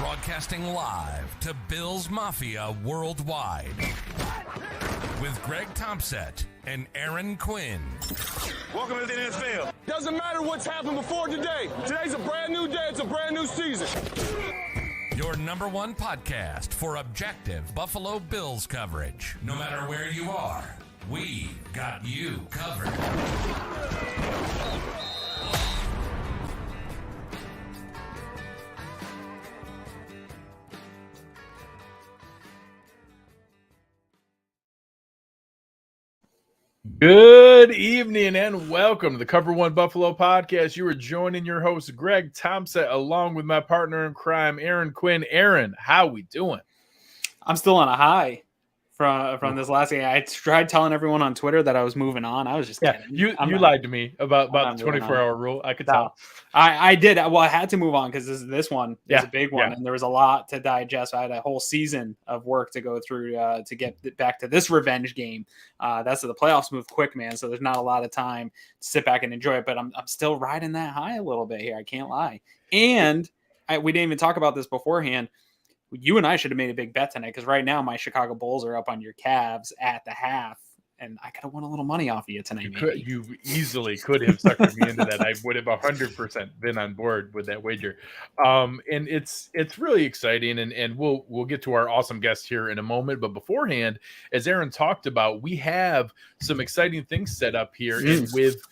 Broadcasting live to Bills Mafia worldwide with Greg Thompson and Aaron Quinn. Welcome to the NFL. Doesn't matter what's happened before today. Today's a brand new day. It's a brand new season. Your number one podcast for objective Buffalo Bills coverage. No matter where you are, we got you covered. Good evening and welcome to the Cover One Buffalo Podcast. You are joining your host, Greg Thompson, along with my partner in crime, Aaron Quinn. Aaron, how we doing? I'm still on a high from this last game. I tried telling everyone on Twitter that I was moving on. I was just kidding. You lied to me about the 24-hour rule. I could tell. I did. Well, I had to move on because this one is a big one, yeah. and there was a lot to digest. I had a whole season of work to go through to get back to this revenge game. That's the playoffs move quick, man. So there's not a lot of time to sit back and enjoy it. But I'm still riding that high a little bit here. I can't lie. And we didn't even talk about this beforehand. You and I should have made a big bet tonight because right now my Chicago Bulls are up on your Cavs at the half, and I could have won a little money off of you tonight. You easily could have suckered me into that. I would have 100% been on board with that wager. And it's really exciting, and we'll get to our awesome guest here in a moment. But beforehand, as Aaron talked about, we have some exciting things set up here. And with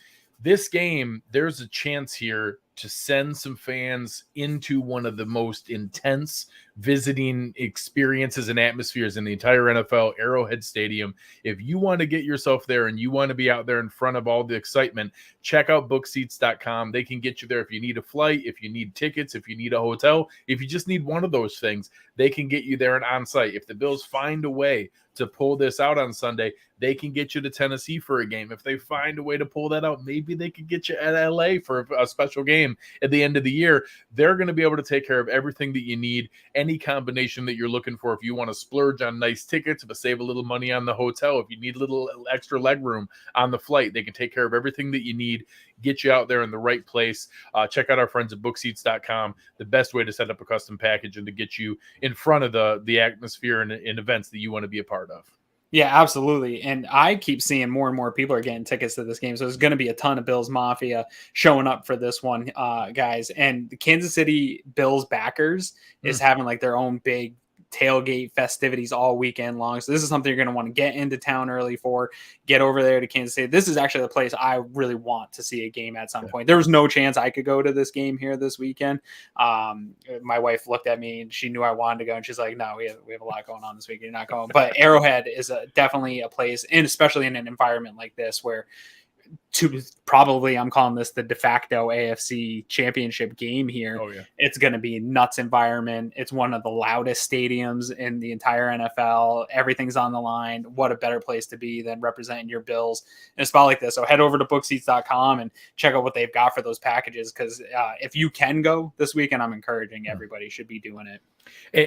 this game, there's a chance here to send some fans into one of the most intense visiting experiences and atmospheres in the entire NFL, Arrowhead Stadium. If you want to get yourself there and you want to be out there in front of all the excitement, check out bookseats.com. They can get you there if you need a flight, if you need tickets, if you need a hotel, if you just need one of those things, they can get you there and on site. If the Bills find a way to pull this out on Sunday, they can get you to Tennessee for a game. If they find a way to pull that out, maybe they could get you at LA for a special game at the end of the year. They're going to be able to take care of everything that you need, any combination that you're looking for. If you want to splurge on nice tickets, but save a little money on the hotel, if you need a little extra leg room on the flight, they can take care of everything that you need, get you out there in the right place. Check out our friends at bookseats.com, the best way to set up a custom package and to get you in front of the atmosphere and events that you want to be a part of. Yeah, absolutely. And I keep seeing more and more people are getting tickets to this game. So there's going to be a ton of Bills Mafia showing up for this one, guys. And the Kansas City Bills backers is having like their own big tailgate festivities all weekend long. So this is something you're going to want to get into town early for, get over there to Kansas City. This is actually the place I really want to see a game at some point. There was no chance I could go to this game here this weekend. My wife looked at me and she knew I wanted to go, and she's like, no, we have a lot going on this week. You're not going. But Arrowhead is definitely a place, and especially in an environment like this where I'm calling this the de facto AFC championship game here. Oh, yeah. It's going to be a nuts environment. It's one of the loudest stadiums in the entire NFL. Everything's on the line. What a better place to be than representing your Bills in a spot like this. So head over to bookseats.com and check out what they've got for those packages. Because if you can go this weekend, I'm encouraging everybody should be doing it.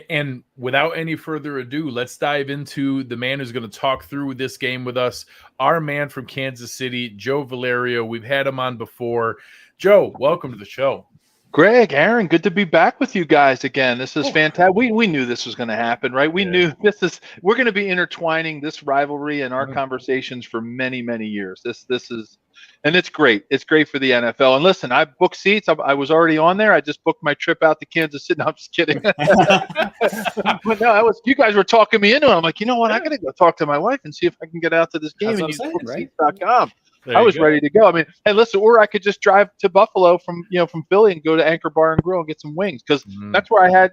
And without any further ado, let's dive into the man who's going to talk through this game with us, our man from Kansas City, Joe Valerio. We've had him on before. Joe, welcome to the show. Greg, Aaron, good to be back with you guys again. This is fantastic. We knew this was going to happen, right? We knew we're going to be intertwining this rivalry and our conversations for many, many years. This is, and it's great. It's great for the NFL. And listen, I booked seats. I was already on there. I just booked my trip out to Kansas City. No, I'm just kidding. But no, you guys were talking me into it. I'm like, you know what? I got to go talk to my wife and see if I can get out to this game and use bookseats.com. I was ready to go. I mean, hey, listen, or I could just drive to Buffalo from Philly and go to Anchor Bar and Grill and get some wings, because that's where I had,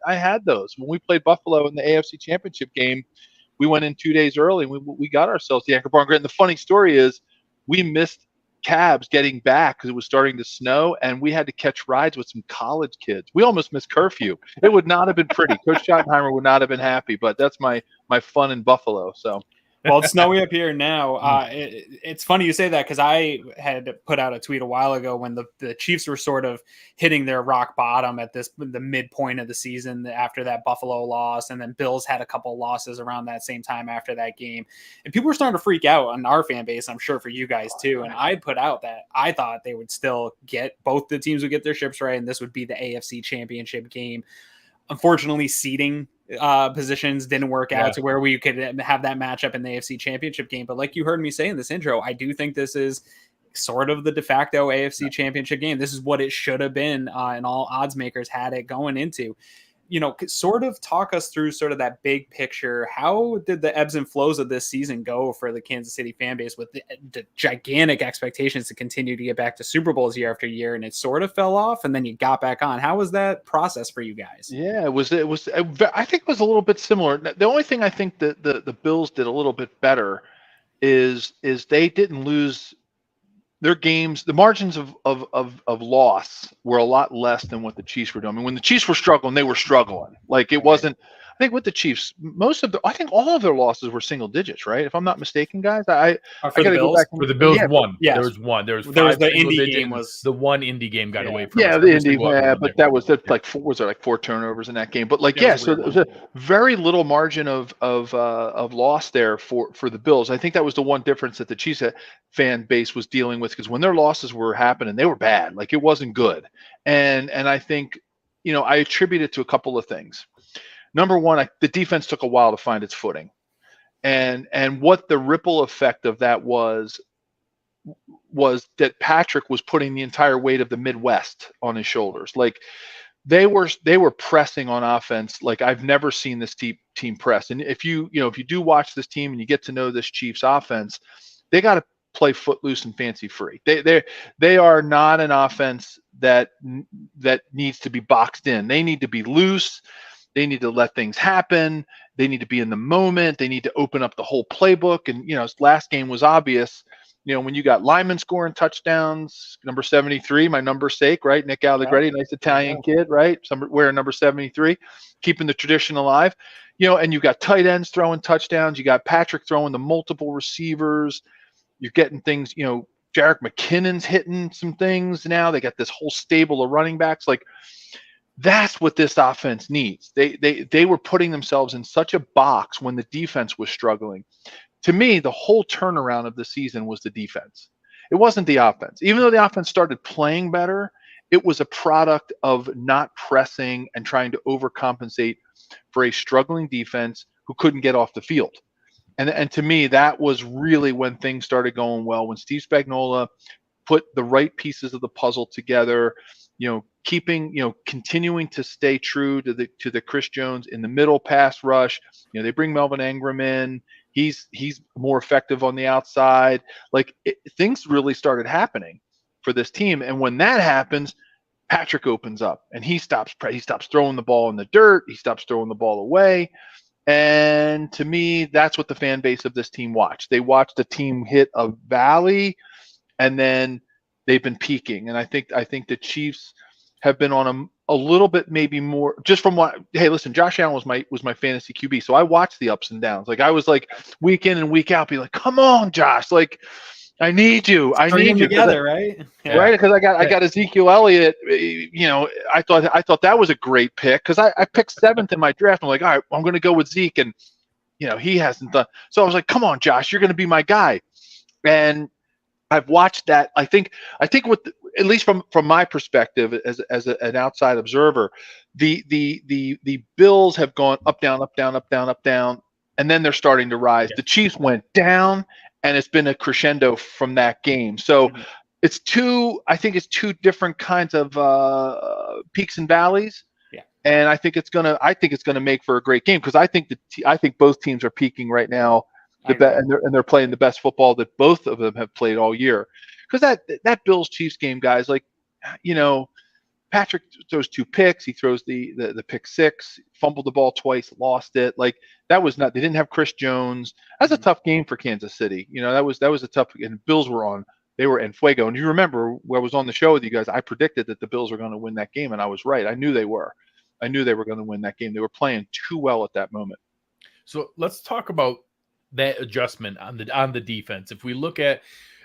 I had those when we played Buffalo in the AFC Championship game. We went in 2 days early and we got ourselves the Anchor Bar and Grill. And the funny story is, we missed cabs getting back because it was starting to snow, and we had to catch rides with some college kids. We almost missed curfew. It would not have been pretty. Coach Schottenheimer would not have been happy, but that's my fun in Buffalo. So. Well, it's snowy up here now. It's funny you say that, because I had put out a tweet a while ago when the Chiefs were sort of hitting their rock bottom at the midpoint of the season after that Buffalo loss, and then Bills had a couple losses around that same time after that game, and people were starting to freak out on our fan base. I'm sure for you guys too. And I put out that I thought they would still both the teams would get their ships right, and this would be the AFC Championship game. Unfortunately, seeding positions didn't work out to where we could have that matchup in the AFC Championship game. But like you heard me say in this intro, I do think this is sort of the de facto AFC Championship game. This is what it should have been, and all odds makers had it going into. Sort of talk us through sort of that big picture. How did the ebbs and flows of this season go for the Kansas City fan base with the gigantic expectations to continue to get back to Super Bowls year after year, and it sort of fell off and then you got back on? How was that process for you guys? Yeah, it was, I think it was a little bit similar. The only thing I think that the Bills did a little bit better is they didn't lose their games. The margins of loss were a lot less than what the Chiefs were doing. I mean, when the Chiefs were struggling, they were struggling. Like it wasn't. I think with the Chiefs, I think all of their losses were single digits, right? If I'm not mistaken, guys. I got to go back. For the Bills, one. Yes. There was one. There was the Indy game. The one Indy game got away from. Yeah, the Indy. Yeah, but that's like four turnovers in that game. But like, so there was a very little margin of loss there for the Bills. I think that was the one difference that the Chiefs fan base was dealing with, because when their losses were happening, they were bad. Like it wasn't good. And I think, I attribute it to a couple of things. Number one, the defense took a while to find its footing, and what the ripple effect of that was that Patrick was putting the entire weight of the Midwest on his shoulders. Like they were pressing on offense like I've never seen this team press. And if you do watch this team and you get to know this Chiefs offense, they got to play footloose and fancy free. They are not an offense that needs to be boxed in. They need to be loose. They need to let things happen. They need to be in the moment. They need to open up the whole playbook. And, last game was obvious. When you got Lyman scoring touchdowns, number 73, my number's sake, right? Nick Allegretti, nice Italian kid, right? Wearing number 73, keeping the tradition alive. And you got tight ends throwing touchdowns. You got Patrick throwing the multiple receivers. You're getting things, Jerick McKinnon's hitting some things now. They got this whole stable of running backs. Like, that's what this offense needs. They were putting themselves in such a box when the defense was struggling. To me, the whole turnaround of the season was the defense. It wasn't the offense. Even though the offense started playing better, it was a product of not pressing and trying to overcompensate for a struggling defense who couldn't get off the field. And to me, that was really when things started going well, when Steve Spagnuolo put the right pieces of the puzzle together, continuing to stay true to the Chris Jones in the middle pass rush. They bring Melvin Ingram in. He's more effective on the outside. Like things really started happening for this team. And when that happens, Patrick opens up and he stops throwing the ball in the dirt. He stops throwing the ball away. And to me, that's what the fan base of this team watched. They watched the team hit a valley, and then they've been peaking. And I think the Chiefs have been on a little bit, maybe more, just from what. Hey, listen, Josh Allen was my fantasy QB, so I watched the ups and downs. Like I was like week in and week out, be like, come on, Josh, like I need you. I need you together, right? Yeah. Right, because I got Ezekiel Elliott. I thought that was a great pick because I picked 7th in my draft. I'm like, all right, I'm going to go with Zeke, and he hasn't done. So I was like, come on, Josh, you're going to be my guy. And I've watched that. I think with at least from my perspective as an outside observer, the Bills have gone up, down, up, down, up, down, up, down, and then they're starting to rise. Yeah. The Chiefs went down, and it's been a crescendo from that game. So it's two different kinds of peaks and valleys. Yeah. And I think it's gonna make for a great game because I think both teams are peaking right now. And they're playing the best football that both of them have played all year. Because that Bills Chiefs game, guys, like, Patrick throws 2 picks. He throws the pick 6, fumbled the ball twice, lost it. Like that was not. They didn't have Chris Jones. That's a tough game for Kansas City. That was a tough. And Bills were on. They were en fuego. And you remember when I was on the show with you guys, I predicted that the Bills were going to win that game, and I was right. I knew they were. I knew they were going to win that game. They were playing too well at that moment. So let's talk about that adjustment on the defense. If we look at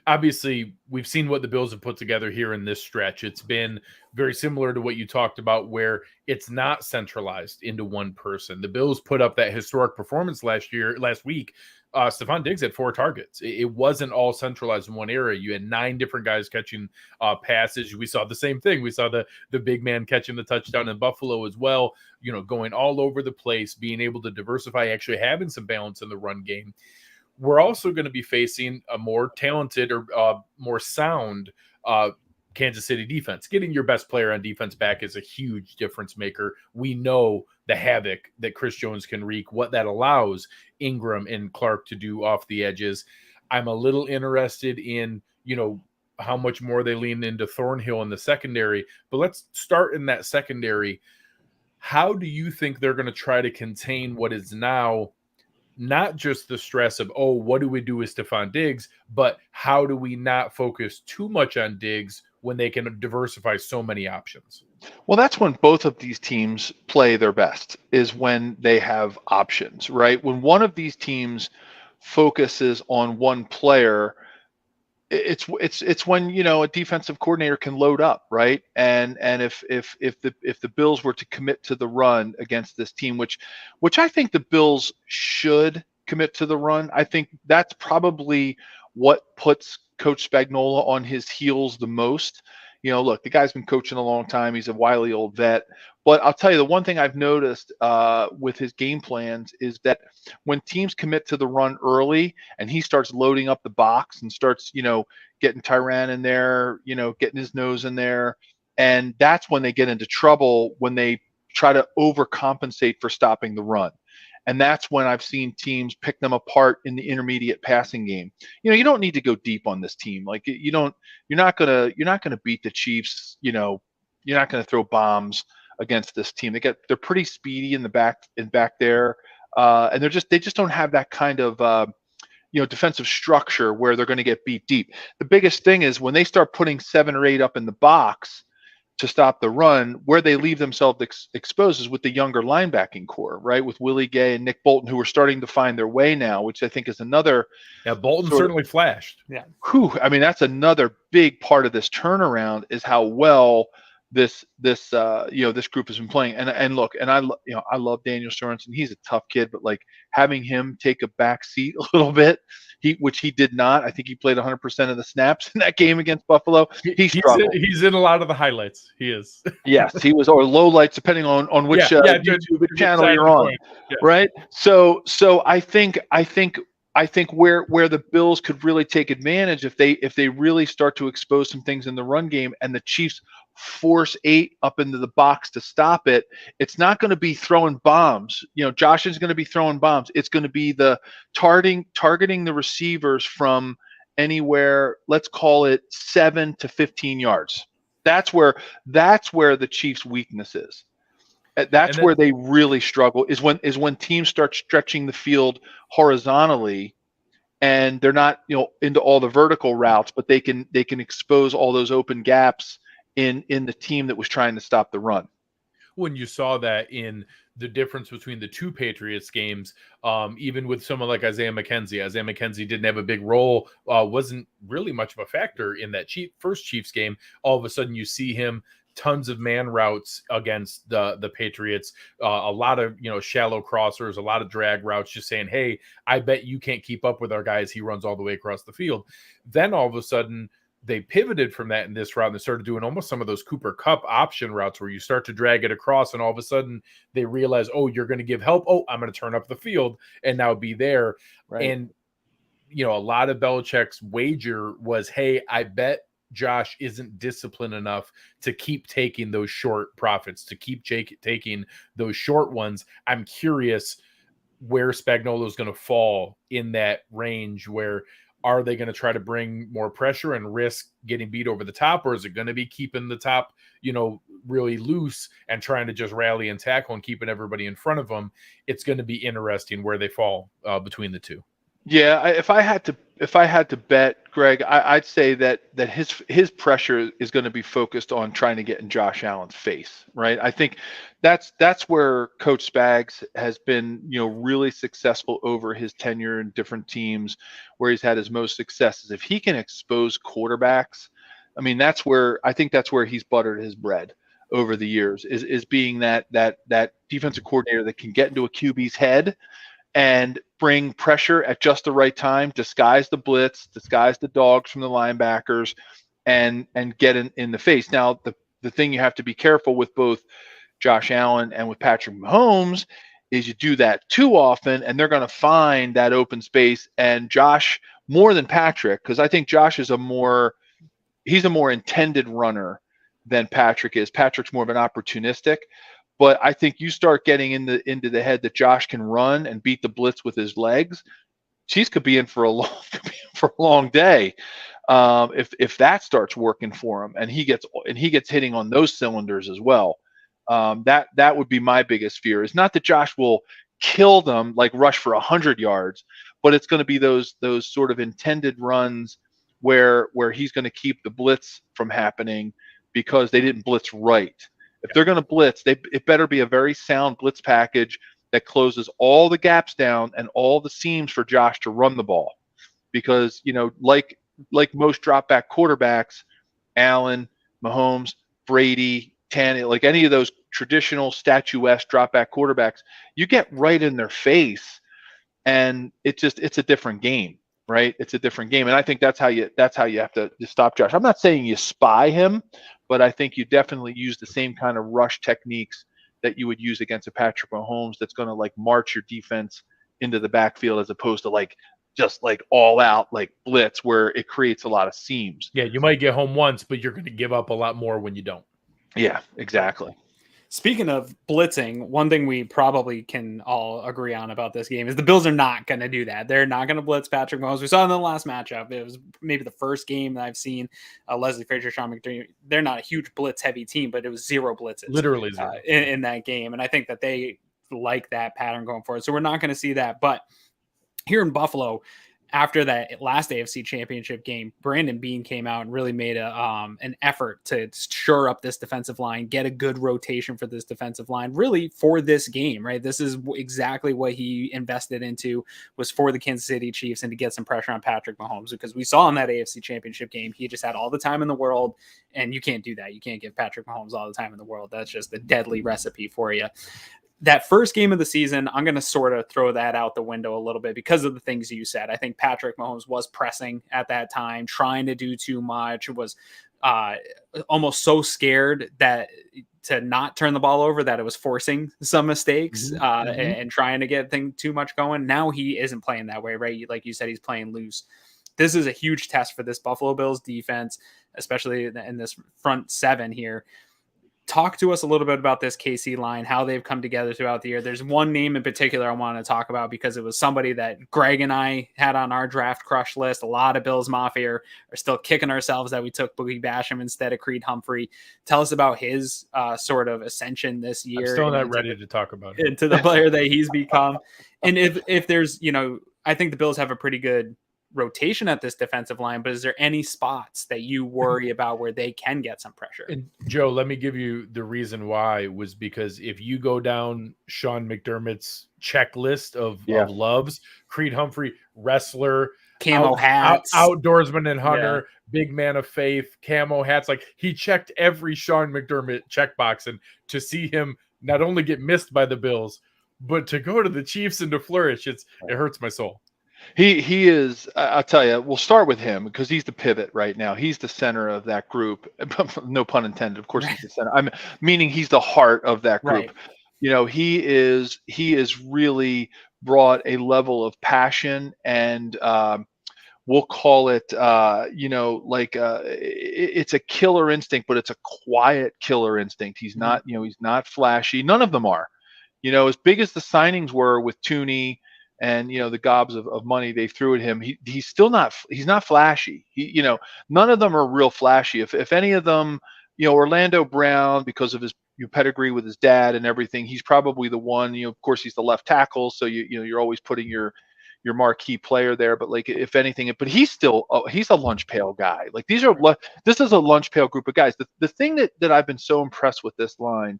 obviously we've seen what the Bills have put together here in this stretch. It's been very similar to what you talked about, where it's not centralized into one person. The Bills put up that historic performance last week. Stephon Diggs had 4 targets. It wasn't all centralized in one area. You had 9 different guys catching passes. We saw the same thing. We saw the big man catching the touchdown in Buffalo as well, going all over the place, being able to diversify, actually having some balance in the run game. We're also going to be facing a more talented or more sound Kansas City defense. Getting your best player on defense back is a huge difference maker. We know the havoc that Chris Jones can wreak, what that allows Ingram and Clark to do off the edges. I'm a little interested in, how much more they lean into Thornhill in the secondary, but let's start in that secondary. How do you think they're going to try to contain what is now not just the stress of, what do we do with Stephon Diggs, but how do we not focus too much on Diggs when they can diversify so many options? Well, that's when both of these teams play their best, is when they have options, right? When one of these teams focuses on one player, it's when, a defensive coordinator can load up, right? And if the Bills were to commit to the run against this team, which I think the Bills should commit to the run, I think that's probably what puts Coach Spagnuolo on his heels the most. Look, the guy's been coaching a long time. He's a wily old vet. But I'll tell you, the one thing I've noticed with his game plans is that when teams commit to the run early and he starts loading up the box and starts, getting Tyrann in there, getting his nose in there, and that's when they get into trouble, when they try to overcompensate for stopping the run. And that's when I've seen teams pick them apart in the intermediate passing game. You don't need to go deep on this team. Like you're not gonna beat the Chiefs. You're not gonna throw bombs against this team. They're pretty speedy in the back there, and they just don't have that kind of defensive structure where they're going to get beat deep. The biggest thing is when they start putting 7 or 8 up in the box to stop the run, where they leave themselves exposed is with the younger linebacking core, right? With Willie Gay and Nick Bolton, who are starting to find their way now, which I think is another. Yeah, Bolton certainly flashed. Yeah. That's another big part of this turnaround, is how well this group has been playing. And look, and I love Daniel Sorensen. He's a tough kid, but like having him take a back seat a little bit, which he did not. I think he played 100% of the snaps in that game against Buffalo. He's in a lot of the highlights. He is. Yes, he was, or lowlights, depending on which YouTube channel you're on. Yeah. Right. So I think where the Bills could really take advantage, if they really start to expose some things in the run game and the Chiefs force 8 up into the box to stop it, it's not going to be throwing bombs. Josh is going to be throwing bombs. It's going to be the targeting the receivers from anywhere, let's call it 7 to 15 yards. That's where the Chiefs' weakness is. That's where they really struggle, is when teams start stretching the field horizontally, and they're not into all the vertical routes, but they can expose all those open gaps in the team that was trying to stop the run. When you saw that in the difference between the 2 Patriots games, even with someone like Isaiah McKenzie didn't have a big role, wasn't really much of a factor in that first Chiefs game. All of a sudden you see him tons of man routes against the Patriots, a lot of shallow crossers, a lot of drag routes, just saying, hey, I bet you can't keep up with our guys. He runs all the way across the field. Then all of a sudden they pivoted from that in this route and they started doing almost some of those Cooper Kupp option routes where you start to drag it across, and all of a sudden they realize, you're going to give help. I'm going to turn up the field and now be there. Right. And, a lot of Belichick's wager was, hey, I bet Josh isn't disciplined enough to keep taking those short profits, to keep taking those short ones. I'm curious where Spagnuolo is going to fall in that range. Where are they going to try to bring more pressure and risk getting beat over the top, or is it going to be keeping the top, really loose and trying to just rally and tackle and keeping everybody in front of them? It's going to be interesting where they fall between the two. Yeah, if I had to bet, Greg, I'd say that his pressure is going to be focused on trying to get in Josh Allen's face, right? I think that's where Coach Spags has been, really successful over his tenure in different teams, where he's had his most successes. If he can expose quarterbacks, I mean, that's where he's buttered his bread over the years, is being that defensive coordinator that can get into a QB's head and bring pressure at just the right time, disguise the blitz, disguise the dogs from the linebackers, and get in the face. Now, the thing you have to be careful with both Josh Allen and with Patrick Mahomes is you do that too often, and they're going to find that open space. And Josh, more than Patrick, because I think Josh is he's a more intended runner than Patrick is. Patrick's more of an opportunistic. But I think you start getting into the head that Josh can run and beat the blitz with his legs. Chiefs could be in for a long day if that starts working for him, and he gets hitting on those cylinders as well. That would be my biggest fear. Is not that Josh will kill them, like rush for 100 yards, but it's going to be those sort of intended runs where he's going to keep the blitz from happening because they didn't blitz right. If they're going to blitz, it better be a very sound blitz package that closes all the gaps down and all the seams for Josh to run the ball. Because, like most drop back quarterbacks, Allen, Mahomes, Brady, Tannehill, like any of those traditional statuesque drop back quarterbacks, you get right in their face and it's a different game, right? It's a different game. And I think that's how you have to stop Josh. I'm not saying you spy him, but I think you definitely use the same kind of rush techniques that you would use against a Patrick Mahomes that's going to like march your defense into the backfield as opposed to just all out blitz where it creates a lot of seams. Yeah, you might get home once, but you're going to give up a lot more when you don't. Yeah, exactly. Speaking of blitzing, one thing we probably can all agree on about this game is the Bills are not going to do that. They're not going to blitz Patrick Mahomes. We saw in the last matchup. It was maybe the first game that I've seen Leslie Frazier, Sean McDermott. They're not a huge blitz-heavy team, but it was 0 blitzes. Literally 0. In that game. And I think that they like that pattern going forward. So we're not going to see that. But here in Buffalo, after that last AFC Championship game, Brandon Beane came out and really made an effort to shore up this defensive line, get a good rotation for this defensive line, really for this game, right? This is exactly what he invested into, was for the Kansas City Chiefs and to get some pressure on Patrick Mahomes, because we saw in that AFC Championship game, he just had all the time in the world, and you can't do that. You can't give Patrick Mahomes all the time in the world. That's just a deadly recipe for you. That first game of the season, I'm going to sort of throw that out the window a little bit because of the things you said. I think Patrick Mahomes was pressing at that time, trying to do too much, was almost so scared that to not turn the ball over that it was forcing some mistakes and trying to get things too much going. Now he isn't playing that way, right? Like you said, he's playing loose. This is a huge test for this Buffalo Bills defense, especially in this front seven here. Talk to us a little bit about this KC line, how they've come together throughout the year. There's one name in particular I want to talk about because it was somebody that Greg and I had on our draft crush list. A lot of Bills Mafia are still kicking ourselves that we took Boogie Basham instead of Creed Humphrey. Tell us about his sort of ascension this year. I'm still not ready to talk about it. Into the player that he's become. And if there's, I think the Bills have a pretty good rotation at this defensive line, but is there any spots that you worry about where they can get some pressure? And Joe, let me give you the reason why was because if you go down Sean McDermott's checklist of loves, Creed Humphrey, wrestler, camo hats, outdoorsman and hunter, big man of faith, camo hats, like he checked every Sean McDermott checkbox, and to see him not only get missed by the Bills, but to go to the Chiefs and to flourish, it hurts my soul. He is, I'll tell you, we'll start with him because he's the pivot right now. He's the center of that group. No pun intended. Of course, he's the center. I'm meaning he's the heart of that group. Right. He is really brought a level of passion and we'll call it, it's a killer instinct, but it's a quiet killer instinct. He's not, he's not flashy. None of them are, as big as the signings were with Tooney and the gobs of money they threw at him, he's still not flashy. None of them are real flashy. If any of them, Orlando Brown, because of his pedigree with his dad and everything, he's probably the one. Of course, he's the left tackle, so you're always putting your your marquee player there, but like if anything, but he's still he's a lunch pail guy. Like this is a lunch pail group of guys. The thing that I've been so impressed with this line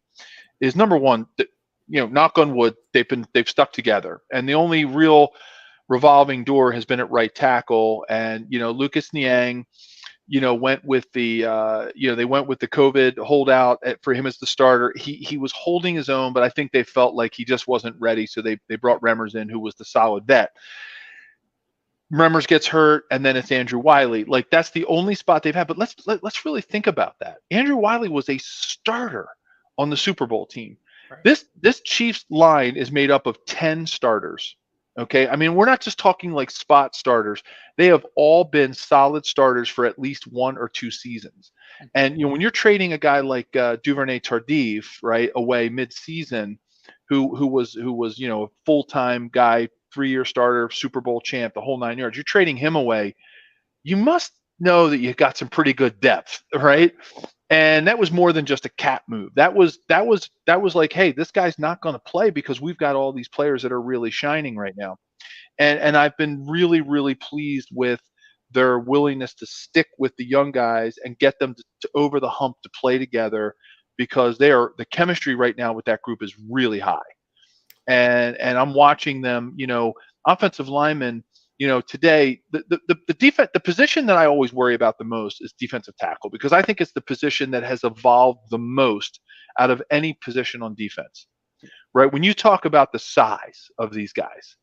is, number one, that, knock on wood, they've stuck together, and the only real revolving door has been at right tackle. And Lucas Niang, went with the they went with the COVID holdout for him as the starter. He was holding his own, but I think they felt like he just wasn't ready, so they brought Remmers in, who was the solid vet. Remmers gets hurt, and then it's Andrew Wiley. Like, that's the only spot they've had. But let's really think about that. Andrew Wiley was a starter on the Super Bowl team. Right. This Chiefs line is made up of 10 starters. Okay, I mean, we're not just talking like spot starters. They have all been solid starters for at least 1 or 2 seasons. And when you're trading a guy like Duvernay Tardif, right, away mid-season, who was a full-time guy, 3-year starter, Super Bowl champ, the whole 9 yards, you're trading him away. You must know that you've got some pretty good depth, right? And that was more than just a cap move. That was like, hey, this guy's not going to play because we've got all these players that are really shining right now. And I've been really, really pleased with their willingness to stick with the young guys and get them to over the hump to play together, because the chemistry right now with that group is really high. And I'm watching them, offensive linemen. Today, the defense, the position that I always worry about the most is defensive tackle, because I think it's the position that has evolved the most out of any position on defense, right? When you talk about the size of these guys,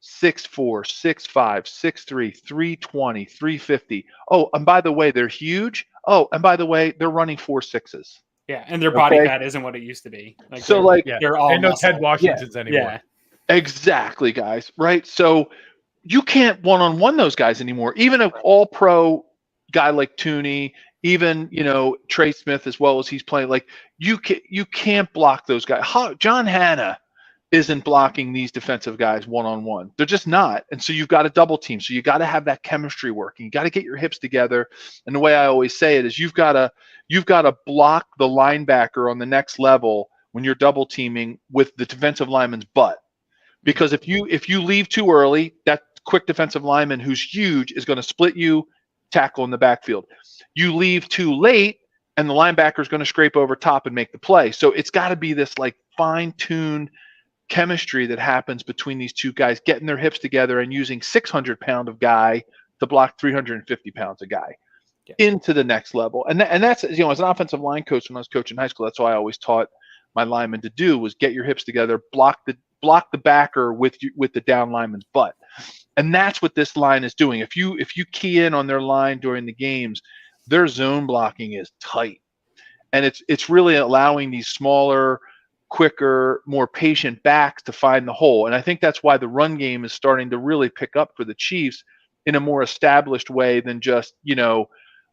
6'4", 6'5", 6'3", 320, 350. Oh, and by the way, they're huge. Oh, and by the way, they're running 4.6s. Yeah, and their body fat isn't what it used to be. They're all and no Ted Washingtons anymore. Yeah, exactly, guys. Right, so you can't one-on-one those guys anymore. Even an all-pro guy like Tooney, even Trey Smith, as well as he's playing, like you can't block those guys. John Hanna isn't blocking these defensive guys one-on-one. They're just not. And so you've got a double team. So you got to have that chemistry working. You got to get your hips together. And the way I always say it is you've got to block the linebacker on the next level when you're double teaming with the defensive lineman's butt. Because if you leave too early, that quick defensive lineman who's huge is going to split you, tackle in the backfield. You leave too late, and the linebacker is going to scrape over top and make the play. So it's got to be this like fine-tuned chemistry that happens between these two guys, getting their hips together and using 600-pound of guy to block 350 pounds of guy into the next level. And that's, as an offensive line coach when I was coaching high school, that's what I always taught my linemen to do, was get your hips together, block the backer with the down lineman's butt. And that's what this line is doing. If you key in on their line during the games, their zone blocking is tight. And it's really allowing these smaller, quicker, more patient backs to find the hole. And I think that's why the run game is starting to really pick up for the Chiefs in a more established way than just,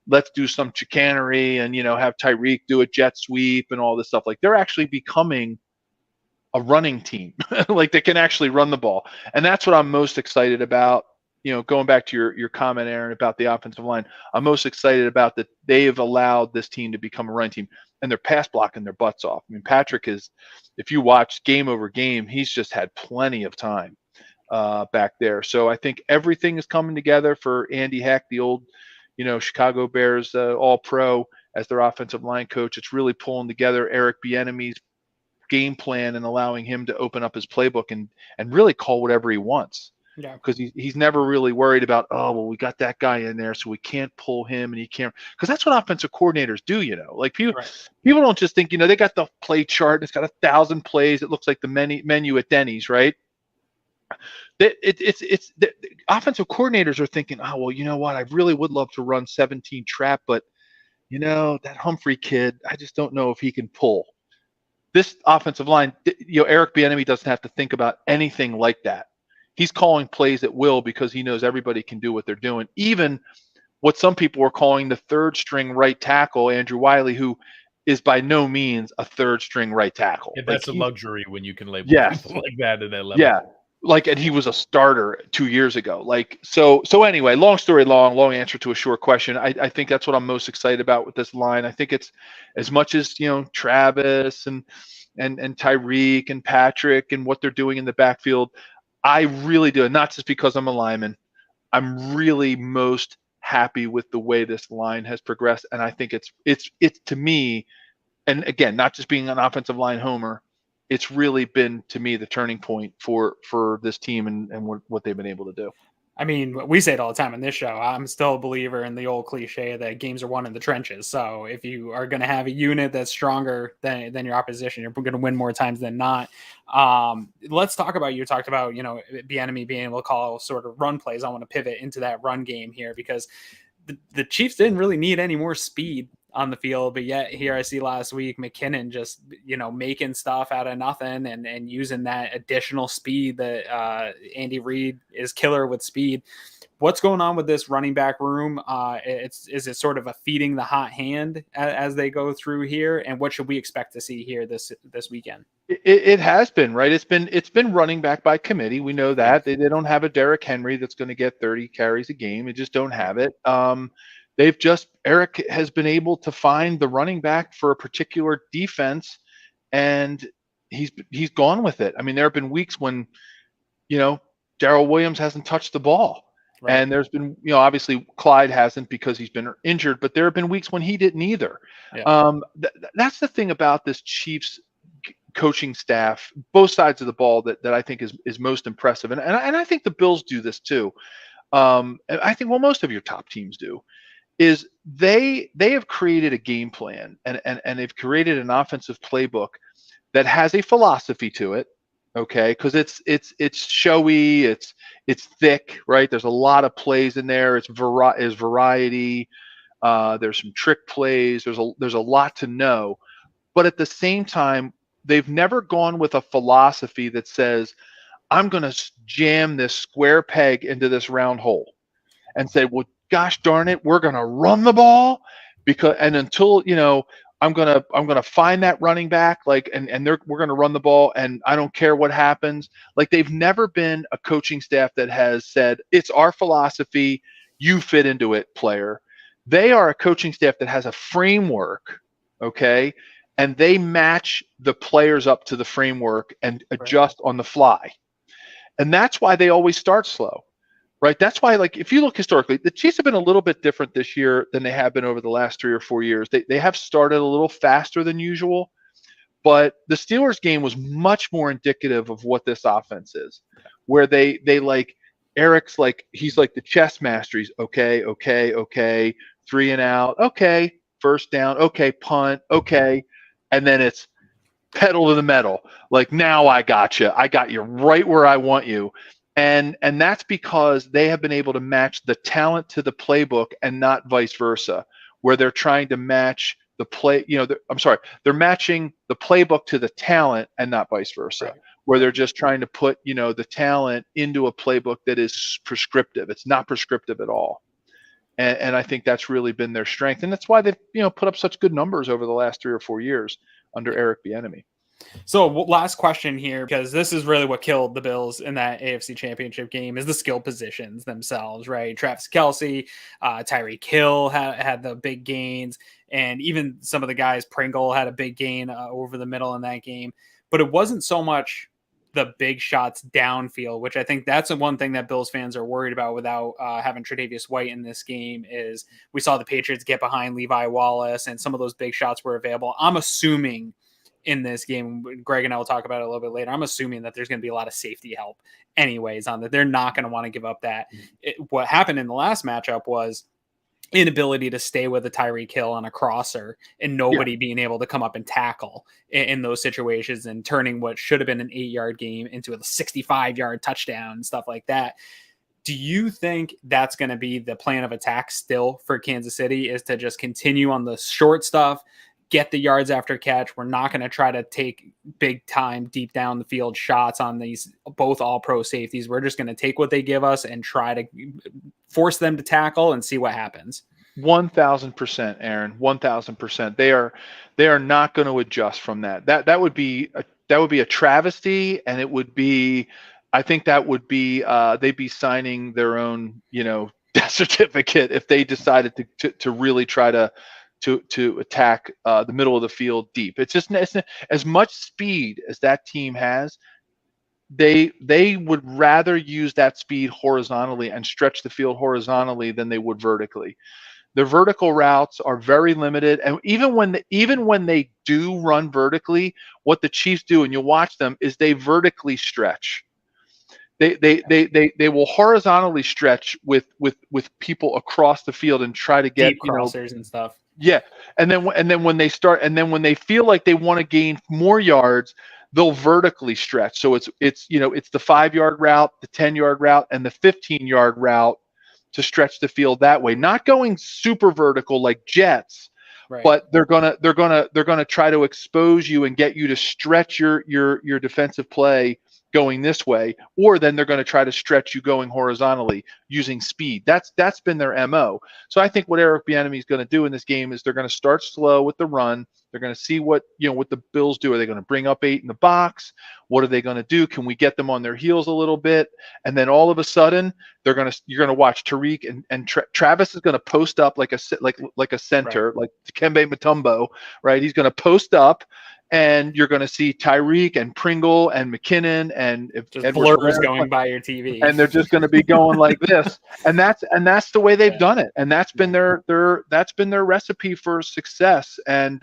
let's do some chicanery and, have Tyreek do a jet sweep and all this stuff. Like, they're actually becoming a running team. Like, they can actually run the ball. And that's what I'm most excited about. Going back to your comment, Aaron, about the offensive line, I'm most excited about that they have allowed this team to become a running team, and they're pass blocking their butts off. I mean, Patrick is, if you watch game over game, he's just had plenty of time back there. So I think everything is coming together for Andy Heck, the old, Chicago Bears all-pro, as their offensive line coach. It's really pulling together Eric Bieniemy's game plan and allowing him to open up his playbook and really call whatever he wants. Yeah, because he's never really worried about, we got that guy in there, so we can't pull him, and he can't, because that's what offensive coordinators do. Like people don't just think, they got the play chart and it's got 1,000 plays. It looks like the menu at Denny's, right? It's the offensive coordinators are thinking, you know what? I really would love to run 17 trap, but that Humphrey kid, I just don't know if he can pull. This offensive line, Eric Bieniemy doesn't have to think about anything like that. He's calling plays at will because he knows everybody can do what they're doing. Even what some people are calling the third string right tackle, Andrew Wiley, who is by no means a third string right tackle. Yeah, that's a luxury when you can label people like that at that level. Yeah. And he was a starter 2 years ago. So anyway, long story long answer to a short question. I think that's what I'm most excited about with this line. I think it's as much as, Travis and Tyreek and Patrick and what they're doing in the backfield. I really do, and not just because I'm a lineman. I'm really most happy with the way this line has progressed, and I think it's to me, and again, not just being an offensive line homer, it's really been to me the turning point for this team and what they've been able to do. I mean, we say it all the time on this show. I'm still a believer in the old cliche that games are won in the trenches. So if you are going to have a unit that's stronger than your opposition, you're going to win more times than not. Let's talk about, you talked about, the enemy being able to call sort of run plays. I want to pivot into that run game here because the Chiefs didn't really need any more speed on the field, but yet here I see last week McKinnon just making stuff out of nothing and using that additional speed that Andy Reid is killer with speed. What's going on with this running back room? Is it sort of a feeding the hot hand as they go through here, and what should we expect to see here this weekend? It has been, right. It's been running back by committee. We know that they don't have a Derrick Henry that's going to get 30 carries a game. They just don't have it. Eric has been able to find the running back for a particular defense, and he's gone with it. I mean, there have been weeks when, Darrell Williams hasn't touched the ball. Right. And there's been, obviously Clyde hasn't because he's been injured, but there have been weeks when he didn't either. Yeah. That's the thing about this Chiefs coaching staff, both sides of the ball, that I think is most impressive. And I think the Bills do this too. And I think, most of your top teams do. Is they have created a game plan and they've created an offensive playbook that has a philosophy to it, okay? Because it's showy, it's thick, right? There's a lot of plays in there. It's variety. There's some trick plays. There's a lot to know, but at the same time, they've never gone with a philosophy that says, I'm going to jam this square peg into this round hole and say, well, gosh darn it, we're going to run the ball until I'm going to find that running back, we're going to run the ball, and I don't care what happens. Like, they've never been a coaching staff that has said, it's our philosophy, you fit into it, player. They are a coaching staff that has a framework, okay, and they match the players up to the framework and adjust on the fly. And that's why they always start slow. Right. That's why, if you look historically, the Chiefs have been a little bit different this year than they have been over the last 3 or 4 years. They have started a little faster than usual, but the Steelers game was much more indicative of what this offense is, where they Eric's he's like the chess master. He's okay, 3 and out, okay, first down, okay, punt, okay, and then it's pedal to the metal. Now I got you right where I want you. And that's because they have been able to match the talent to the playbook and not vice versa, where they're trying to match the play. They're matching the playbook to the talent and not vice versa, right. Where they're just trying to put, the talent into a playbook that is prescriptive. It's not prescriptive at all. And I think that's really been their strength. And that's why they've, put up such good numbers over the last 3 or 4 years under Eric Bieniemy. So last question here, because this is really what killed the Bills in that AFC Championship game, is the skill positions themselves, right? Travis Kelce, Tyreek Hill had the big gains, and even some of the guys, Pringle had a big gain over the middle in that game. But it wasn't so much the big shots downfield, which I think that's the one thing that Bills fans are worried about without having Tre'Davious White in this game. Is we saw the Patriots get behind Levi Wallace, and some of those big shots were available. I'm assuming in this game, Greg and I will talk about it a little bit later, I'm assuming that there's going to be a lot of safety help anyways on that. They're not going to want to give up that. What happened in the last matchup was inability to stay with a Tyreek Hill on a crosser and nobody being able to come up and tackle in those situations, and turning what should have been an 8-yard game into a 65-yard touchdown and stuff like that. Do you think that's going to be the plan of attack still for Kansas City, is to just continue on the short stuff, get the yards after catch? We're not going to try to take big time, deep down the field shots on these both all-pro safeties. We're just going to take what they give us and try to force them to tackle and see what happens. 1,000%, Aaron. 1,000%. They are not going to adjust from that. That would be a travesty, and it would be. I think that would be. They'd be signing their own, death certificate if they decided to really try to attack the middle of the field deep. It's as much speed as that team has. they would rather use that speed horizontally and stretch the field horizontally than they would vertically. Their vertical routes are very limited, and even when they do run vertically, what the Chiefs do, and you'll watch them, is they vertically stretch. They will horizontally stretch with people across the field and try to get deep crossers and stuff. Yeah, and then when they feel like they want to gain more yards, they'll vertically stretch. So it's the 5-yard route, the 10-yard route, and the 15-yard route to stretch the field that way. Not going super vertical like jets, right, but they're gonna try to expose you and get you to stretch your defensive play going this way, or then they're going to try to stretch you going horizontally using speed. That's been their MO. So I think what Eric Bieniemy is going to do in this game is they're going to start slow with the run. They're going to see what the Bills do. Are they going to bring up 8 in the box? What are they going to do? Can we get them on their heels a little bit? And then all of a sudden, you're going to watch Tariq and Travis is going to post up like a center, right, like Dikembe Mutombo, right? He's going to post up. And you're going to see Tyreek and Pringle and McKinnon and blurs going by your TV, and they're just going to be going like this. And that's the way they've done it. And that's been their recipe for success. And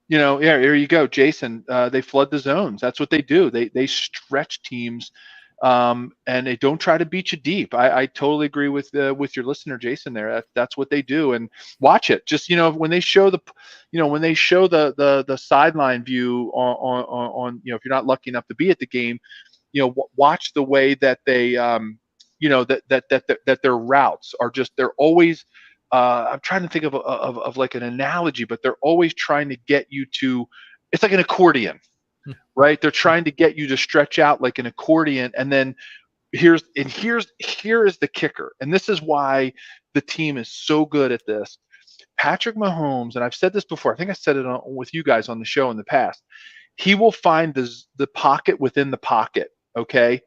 here you go, Jason. They flood the zones. That's what they do. They stretch teams. And they don't try to beat you deep. I totally agree with your listener, Jason. There, that's what they do. And watch it. Just when they show the sideline view on if you're not lucky enough to be at the game, watch the way that they that their routes are just, they're always. I'm trying to think of like an analogy, but they're always trying to get you to. It's like an accordion. Right, they're trying to get you to stretch out like an accordion, and then here is the kicker, and this is why the team is so good at this. Patrick Mahomes, and I've said this before. I think I said it with you guys on the show in the past. He will find the pocket within the pocket, okay,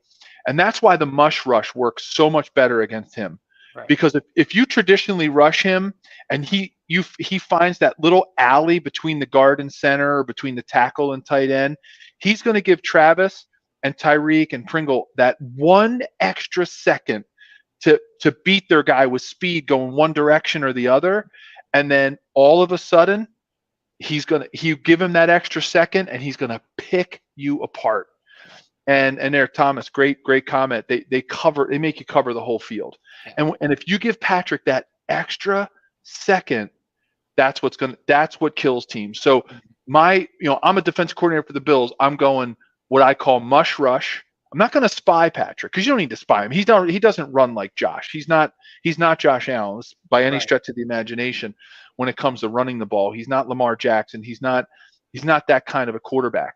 and that's why the mush rush works so much better against him. Right. Because if you traditionally rush him and he finds that little alley between the guard and center, or between the tackle and tight end, he's going to give Travis and Tyreek and Pringle that one extra second to beat their guy with speed going one direction or the other. And then all of a sudden, you give him that extra second and he's going to pick you apart. And Eric Thomas, great comment. They make you cover the whole field. And if you give Patrick that extra second, that's what kills teams. So I'm a defensive coordinator for the Bills. I'm going what I call mush rush. I'm not going to spy Patrick, because you don't need to spy him. He doesn't run like Josh. He's not Josh Allen by any stretch of the imagination when it comes to running the ball. He's not Lamar Jackson. He's not that kind of a quarterback.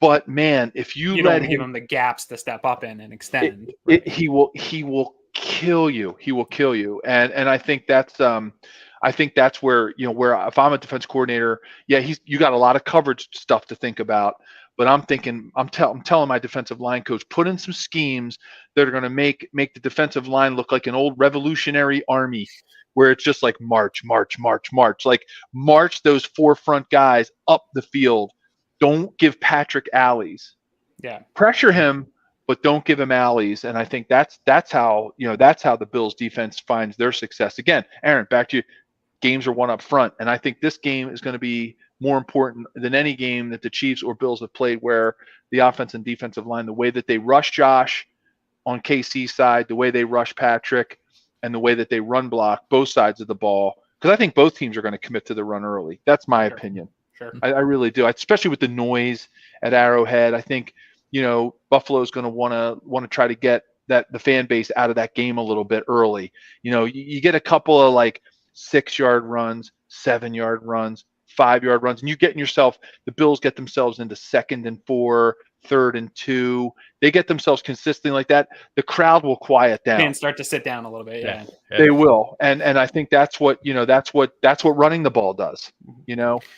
But man, if you let don't give him the gaps to step up in and extend, he will kill you. He will kill you. And I think that's where where if I'm a defense coordinator, you got a lot of coverage stuff to think about. But I'm telling my defensive line coach, put in some schemes that are going to make the defensive line look like an old Revolutionary Army, where it's just like march, like march those 4 front guys up the field. Don't give Patrick alleys. Yeah, pressure him, but don't give him alleys. And I think that's how the Bills defense finds their success. Again, Aaron, back to you. Games are won up front, and I think this game is going to be more important than any game that the Chiefs or Bills have played, where the offense and defensive line, the way that they rush Josh on KC's side, the way they rush Patrick, and the way that they run block both sides of the ball. Because I think both teams are going to commit to the run early. That's my opinion. Sure. I really do, especially with the noise at Arrowhead. I think Buffalo's going to want to try to get the fan base out of that game a little bit early. You get a couple of like 6-yard runs, 7-yard runs, 5-yard runs, and the Bills get themselves into 2nd and 4, 3rd and 2. They get themselves consistently like that. The crowd will quiet down and start to sit down a little bit. Yeah. They will. And I think that's what running the ball does.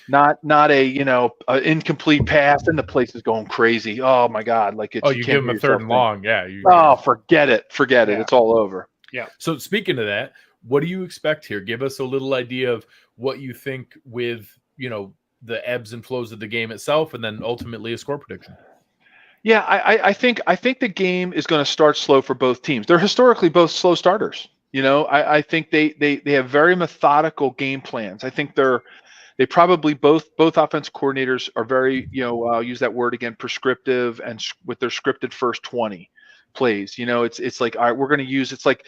Not a incomplete pass and the place is going crazy. Oh my God. Like you give them a 3rd and long. Yeah. Forget it. It's all over. Yeah. So speaking of that, what do you expect here? Give us a little idea of what you think with, the ebbs and flows of the game itself, and then ultimately a score prediction. Yeah, I think the game is going to start slow for both teams. They're historically both slow starters. I think they have very methodical game plans. I think they probably both offense coordinators are very, I'll use that word again, prescriptive, and with their scripted first 20 plays. It's like, all right, we're going to use, it's like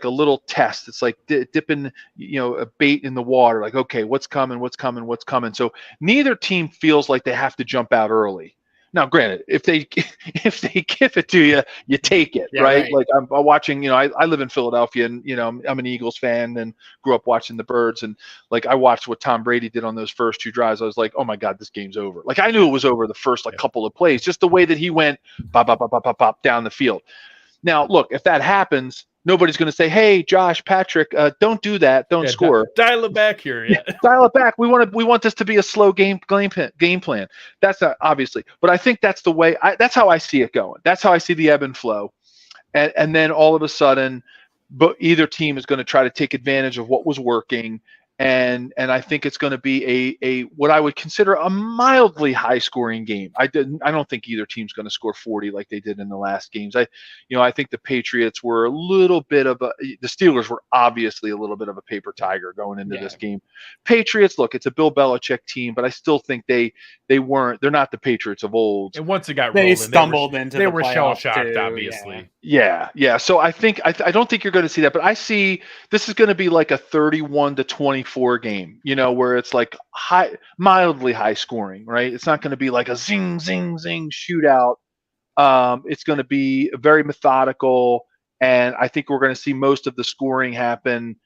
a little test. It's like dipping, a bait in the water. Like, okay, what's coming? So neither team feels like they have to jump out early. Now, granted, if they give it to you, you take it, right? Like I'm watching, I live in Philadelphia, and I'm an Eagles fan and grew up watching the Birds, and like I watched what Tom Brady did on those first 2 drives. I was like, oh my God, this game's over. Like I knew it was over the first couple of plays, just the way that he went pop, pop, pop, pop, pop, pop down the field. Now, look, if that happens, nobody's going to say, "Hey, Josh, Patrick, don't do that. Don't score. Dial it back here. Yeah, dial it back. We want this to be a slow game plan. That's not, obviously, but I think that's the way. That's how I see it going. That's how I see the ebb and flow, and then all of a sudden, but either team is going to try to take advantage of what was working. And I think it's going to be a what I would consider a mildly high scoring game. I don't think either team's going to score 40 like they did in the last games. I think the Patriots were a little bit of the Steelers were obviously a little bit of a paper tiger going into this game. Patriots, look, it's a Bill Belichick team, but I still think they're not the Patriots of old. And once it got they rolling, stumbled into they the were shell shocked, obviously. Yeah. So I don't think you're going to see that, but I see this is going to be like a 31-24 game, where it's like mildly high scoring, right? It's not going to be like a zing, zing, zing shootout. It's going to be very methodical, and I think we're going to see most of the scoring happen,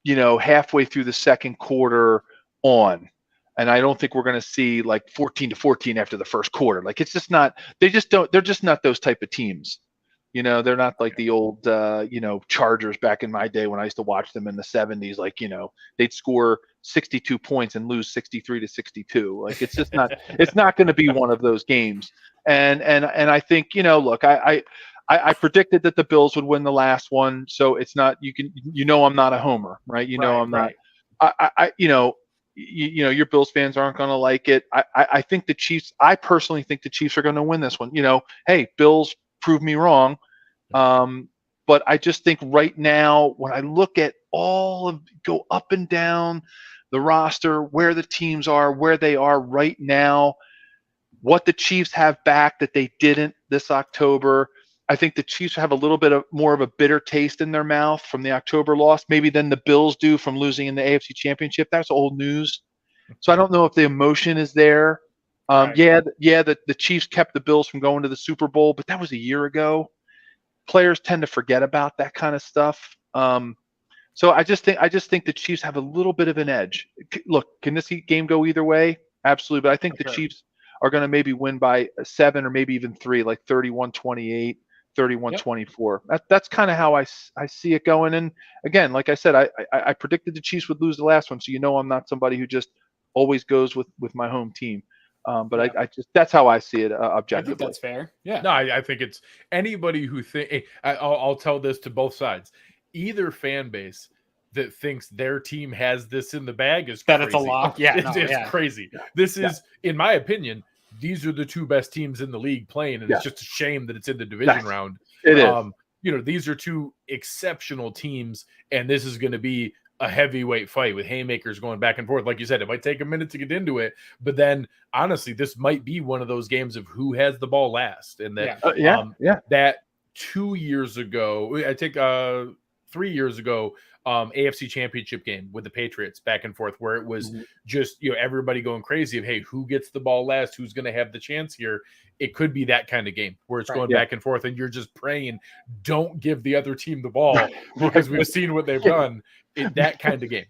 halfway through the second quarter on. And I don't think we're going to see like 14-14 after the first quarter. Like it's just not. They're just not those type of teams. They're not like the old, Chargers back in my day when I used to watch them in the 70s. Like, they'd score 62 points and lose 63-62. Like, it's just not. It's not going to be one of those games. And I think, look, I predicted that the Bills would win the last one, so it's not. I'm not a homer, right? I'm not. Your Bills fans aren't going to like it. I think the Chiefs. I personally think the Chiefs are going to win this one. Hey, Bills, prove me wrong. But I just think right now, when I look at go up and down the roster, where the teams are, where they are right now, what the Chiefs have back that they didn't this October, I think the Chiefs have a little bit more of a bitter taste in their mouth from the October loss, maybe than the Bills do from losing in the AFC Championship. That's old news. So I don't know if the emotion is there. The Chiefs kept the Bills from going to the Super Bowl, but that was a year ago. Players tend to forget about that kind of stuff. So I just think the Chiefs have a little bit of an edge. Look, can this game go either way? Absolutely, but I think the Chiefs are going to maybe win by 7 or maybe even 3, like 31-28, 31-24. That's kind of how I see it going. And again, like I said, I predicted the Chiefs would lose the last one, so I'm not somebody who just always goes with my home team. But I just that's how I see it objectively. I think that's fair. Yeah. No, I think it's anybody who I'll tell this to both sides. Either fan base that thinks their team has this in the bag is crazy. It's a lock. Yeah, it's crazy. This is, in my opinion, these are the 2 best teams in the league playing, and it's just a shame that it's in the division round. It is. These are 2 exceptional teams, and this is going to be a heavyweight fight with haymakers going back and forth. Like you said, it might take a minute to get into it, but then honestly, this might be one of those games of who has the ball last. And that, that 2 years ago, I think 3 years ago, AFC Championship game with the Patriots back and forth, where it was just, everybody going crazy of, hey, who gets the ball last? Who's going to have the chance here? It could be that kind of game where it's going back and forth, and you're just praying, don't give the other team the ball because we've seen what they've done. That kind of game.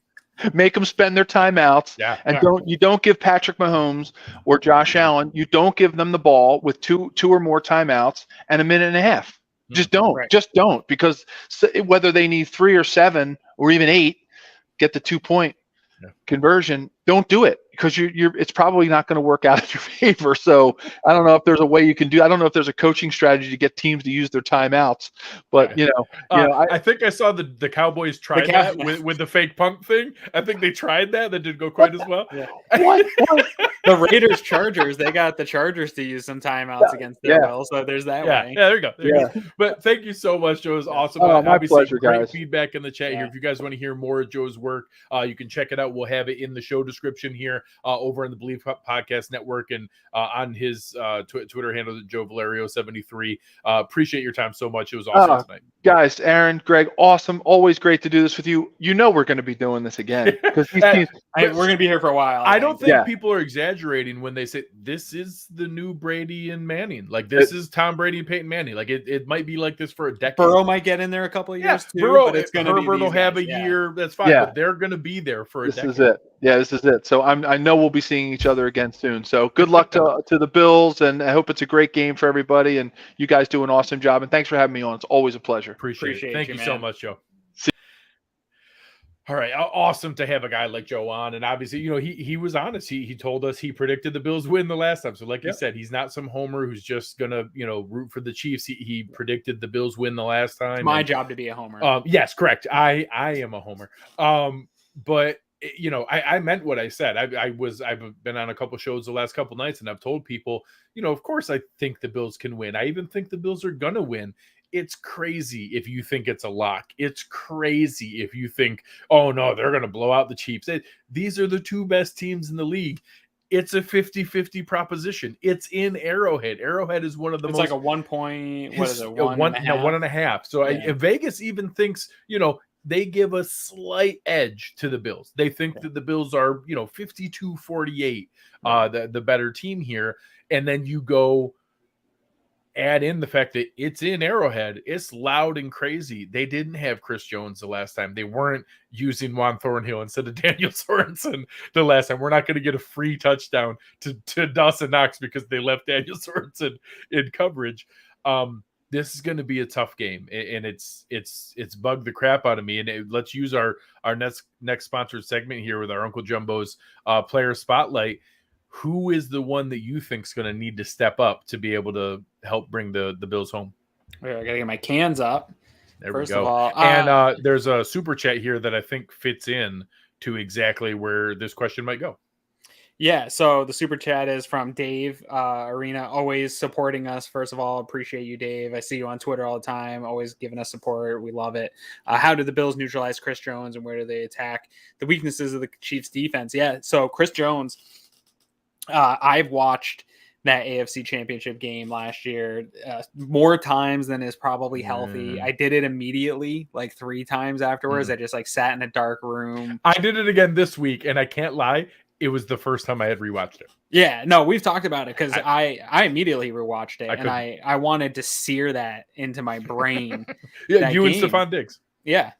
Make them spend their timeouts, and don't give Patrick Mahomes or Josh Allen. You don't give them the ball with two or more timeouts and a minute and a half. Just don't. Just don't, because whether they need 3 or 7 or even 8, get the 2-point conversion. Don't do it, because it's probably not going to work out in your favor. So I don't know if there's a way you can do. I don't know if there's a coaching strategy to get teams to use their timeouts. But I think I saw the Cowboys try that with the fake punt thing. I think they tried that. That didn't go quite as well. Yeah. What? The Raiders Chargers, they got the Chargers to use some timeouts against their will. So there's that way. Yeah, there you go. There you go. But thank you so much, Joe. It was awesome. Oh, my Obviously, pleasure, great guys. feedback in the chat here. If you guys want to hear more of Joe's work, you can check it out. We'll have it in the show description here over in the BLEAV Podcast Network and on his Twitter handle, Joe Valerio 73. Appreciate your time so much. It was awesome tonight. Guys, Aaron, Greg, awesome. Always great to do this with you. You know we're going to be doing this again because these teams. We're going to be here for a while. I don't think people are exaggerating when they say this is the new Brady and Manning. Like this is Tom Brady and Peyton Manning. Like it might be like this for a decade. Burrow might get in there a couple of years too. Burrow, but it's going to be Herbert will have a year. That's fine. Yeah. But they're going to be there for a decade. This is it. Yeah, this is it. So I know we'll be seeing each other again soon. So good luck to the Bills, and I hope it's a great game for everybody. And you guys do an awesome job. And thanks for having me on. It's always a pleasure. Appreciate it. Thank you so much, Joe. All right, awesome to have a guy like Joe on, and obviously, he was honest. He told us he predicted the Bills win the last time. So, like you said, he's not some homer who's just gonna root for the Chiefs. He predicted the Bills win the last time. It's my job to be a homer. Yes, correct. I am a homer. But I meant what I said. I've been on a couple shows the last couple nights, and I've told people, of course I think the Bills can win. I even think the Bills are gonna win. It's crazy if you think it's a lock. It's crazy if you think, oh no, they're going to blow out the Chiefs. These are the two best teams in the league. It's a 50-50 proposition. It's in Arrowhead. Arrowhead is one of the most like a 1 point. What is it? 1.5. So Vegas even thinks, they give a slight edge to the Bills. They think that the Bills are, 52-48, the better team here. And then you go add in the fact that it's in Arrowhead. It's loud and crazy. They didn't have Chris Jones the last time. They weren't using Juan Thornhill instead of Daniel Sorensen the last time. We're not going to get a free touchdown to Dawson Knox because they left Daniel Sorensen in coverage. This is going to be a tough game, and it's bugged the crap out of me. And let's use our next sponsored segment here with our Uncle Jumbo's player spotlight. Who is the one that you think is going to need to step up to be able to help bring the Bills home? I got to get my cans up. There First we go. Of all, and there's a super chat here that I think fits in to exactly where this question might go. Yeah, so the super chat is from Dave Arena, always supporting us. First of all, appreciate you, Dave. I see you on Twitter all the time, always giving us support. We love it. How do the Bills neutralize Chris Jones, and where do they attack the weaknesses of the Chiefs defense? Yeah, so Chris Jones, I've watched that AFC Championship game last year more times than is probably healthy. I did it immediately, like 3 times afterwards. I just sat in a dark room. I did it again this week, and I can't lie, it was the first time I had rewatched it. Yeah, no, we've talked about it because I immediately rewatched it, and I wanted to sear that into my brain. Yeah, you game. And Stephon Diggs. Yeah,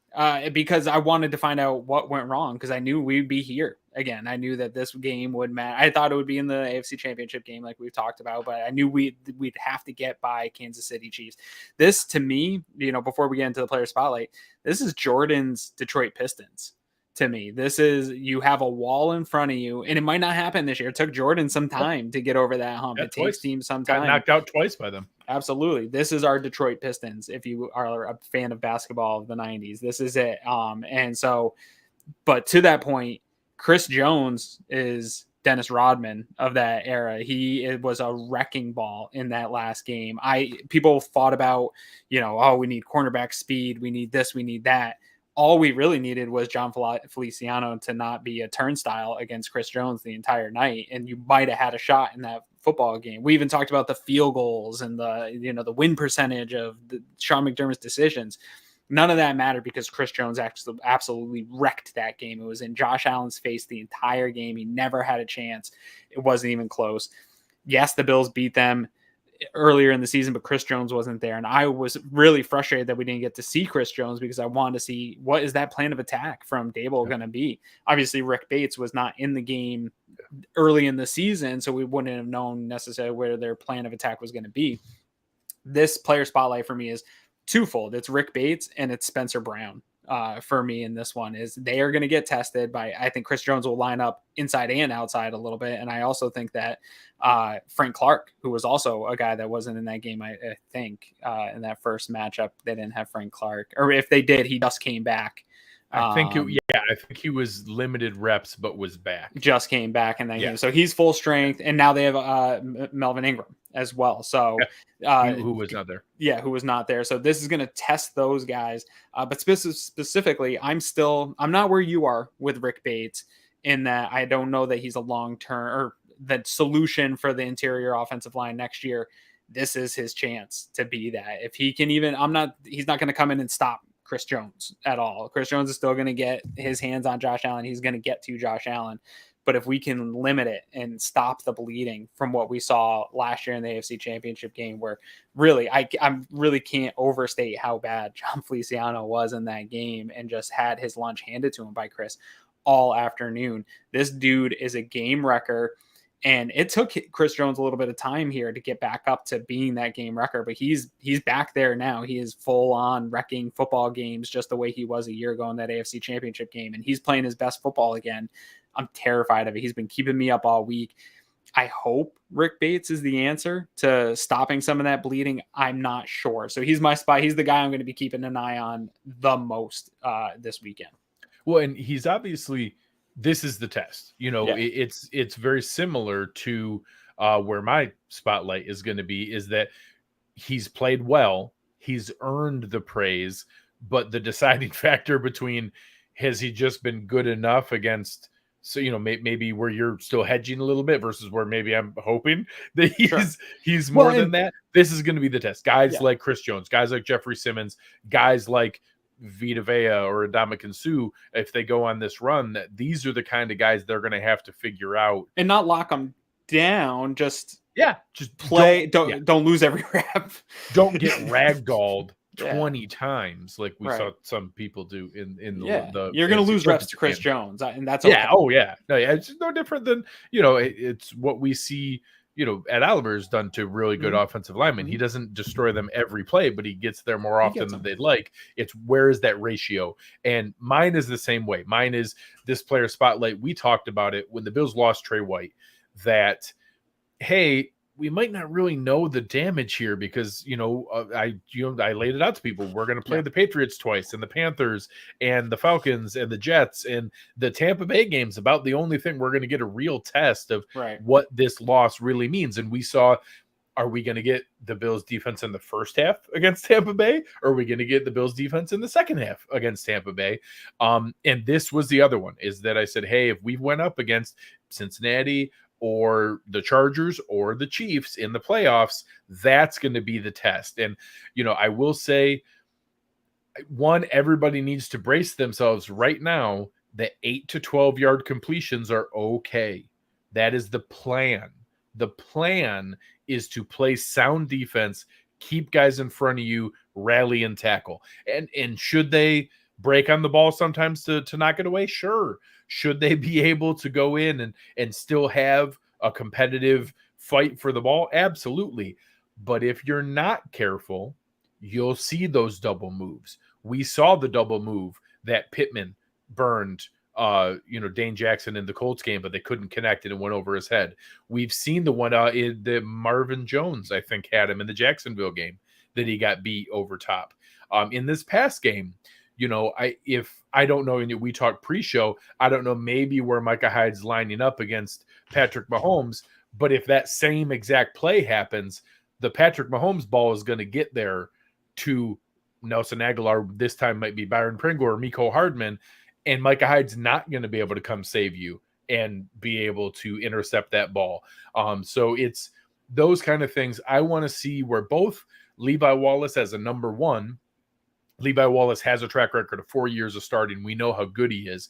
because I wanted to find out what went wrong because I knew we'd be here again. I knew that this game would matter. I thought it would be in the AFC Championship game like we've talked about, but I knew we'd have to get by Kansas City Chiefs. This, to me, before we get into the player spotlight, this is Jordan's Detroit Pistons. To me, this is, you have a wall in front of you, and it might not happen this year. It took Jordan some time to get over that hump. It takes teams some time. Got knocked out twice by them. Absolutely. This is our Detroit Pistons. If you are a fan of basketball of the 90s, this is it. And so, but to that point, Chris Jones is Dennis Rodman of that era. It was a wrecking ball in that last game. People thought about, we need cornerback speed. We need this, we need that. All we really needed was John Feliciano to not be a turnstile against Chris Jones the entire night. And you might have had a shot in that football game. We even talked about the field goals and the win percentage of Sean McDermott's decisions. None of that mattered because Chris Jones actually absolutely wrecked that game. It was in Josh Allen's face the entire game. He never had a chance. It wasn't even close. Yes, the Bills beat them earlier in the season, but Chris Jones wasn't there. And I was really frustrated that we didn't get to see Chris Jones because I wanted to see what is that plan of attack from Dable going to be. Obviously, Rick Bates was not in the game early in the season, so we wouldn't have known necessarily where their plan of attack was going to be. This player spotlight for me is twofold. It's Rick Bates and it's Spencer Brown. for me in this one is they are going to get tested by, I think Chris Jones will line up inside and outside a little bit. And I also think that Frank Clark, who was also a guy that wasn't in that game, I think in that first matchup, they didn't have Frank Clark, or if they did, he just came back. I think he was limited reps, but was back. Just came back in that game. So he's full strength. And now they have Melvin Ingram as well. So who was not there. Yeah, who was not there. So this is going to test those guys. But specifically, I'm not where you are with Rick Bates in that I don't know that he's a long-term or the solution for the interior offensive line next year. This is his chance to be that. If he can even, he's not going to come in and stop Chris Jones at all. Chris Jones is still going to get his hands on Josh Allen. He's going to get to Josh Allen. But if we can limit it and stop the bleeding from what we saw last year in the AFC Championship game, where really I really can't overstate how bad John Feliciano was in that game and just had his lunch handed to him by Chris all afternoon. This dude is a game wrecker. And it took Chris Jones a little bit of time here to get back up to being that game wrecker, but he's back there now. He is full on wrecking football games just the way he was a year ago in that AFC Championship game. And he's playing his best football again. I'm terrified of it. He's been keeping me up all week. I hope Rick Bates is the answer to stopping some of that bleeding. I'm not sure. So he's my spy. He's the guy I'm going to be keeping an eye on the most this weekend. Well, and he's obviously, this is the test, it's very similar to where my spotlight is going to be, is that he's played well. He's earned the praise, but the deciding factor between has he just been good enough against, so, maybe where you're still hedging a little bit versus where maybe I'm hoping that he's more than that. This is going to be the test. Guys like Chris Jones, guys like Jeffrey Simmons, guys like Vita Vea or Ndamukong Suh, if they go on this run, that these are the kind of guys they're going to have to figure out and not lock them down. Just play. Don't lose every rep. Don't get ragdolled 20 times like we saw some people do in the you're going to lose reps to Chris Jones, and that's okay. It's no different than it's what we see. Ed Oliver's done to really good offensive linemen. He doesn't destroy them every play, but he gets there more often than they'd like. It's where is that ratio? And mine is the same way. Mine is this player spotlight. We talked about it when the Bills lost Trey White, that, hey, we might not really know the damage here because, I laid it out to people. We're going to play the Patriots twice and the Panthers and the Falcons and the Jets, and the Tampa Bay game's about the only thing we're going to get a real test of what this loss really means. And we saw, are we going to get the Bills defense in the first half against Tampa Bay? Or are we going to get the Bills defense in the second half against Tampa Bay? And this was the other one, is that I said, hey, if we went up against Cincinnati or the Chargers or the Chiefs in the playoffs, that's going to be the test. And, I will say, one, everybody needs to brace themselves right now that 8 to 12 yard completions are okay. That is the plan. The plan is to play sound defense, keep guys in front of you, rally and tackle. And should they break on the ball sometimes to knock it away? Sure. Should they be able to go in and still have a competitive fight for the ball? Absolutely. But if you're not careful, you'll see those double moves. We saw the double move that Pittman burned, Dane Jackson in the Colts game, but they couldn't connect it and went over his head. We've seen the one in the Marvin Jones, I think, had him in the Jacksonville game that he got beat over top. In this past game, I don't know, and we talked pre-show, I don't know maybe where Micah Hyde's lining up against Patrick Mahomes, but if that same exact play happens, the Patrick Mahomes ball is going to get there to Nelson Aguilar. This time might be Byron Pringle or Mecole Hardman, and Micah Hyde's not going to be able to come save you and be able to intercept that ball. So it's those kind of things I want to see, where both Levi Wallace as a number one. Levi Wallace has a track record of 4 years of starting. We know how good he is.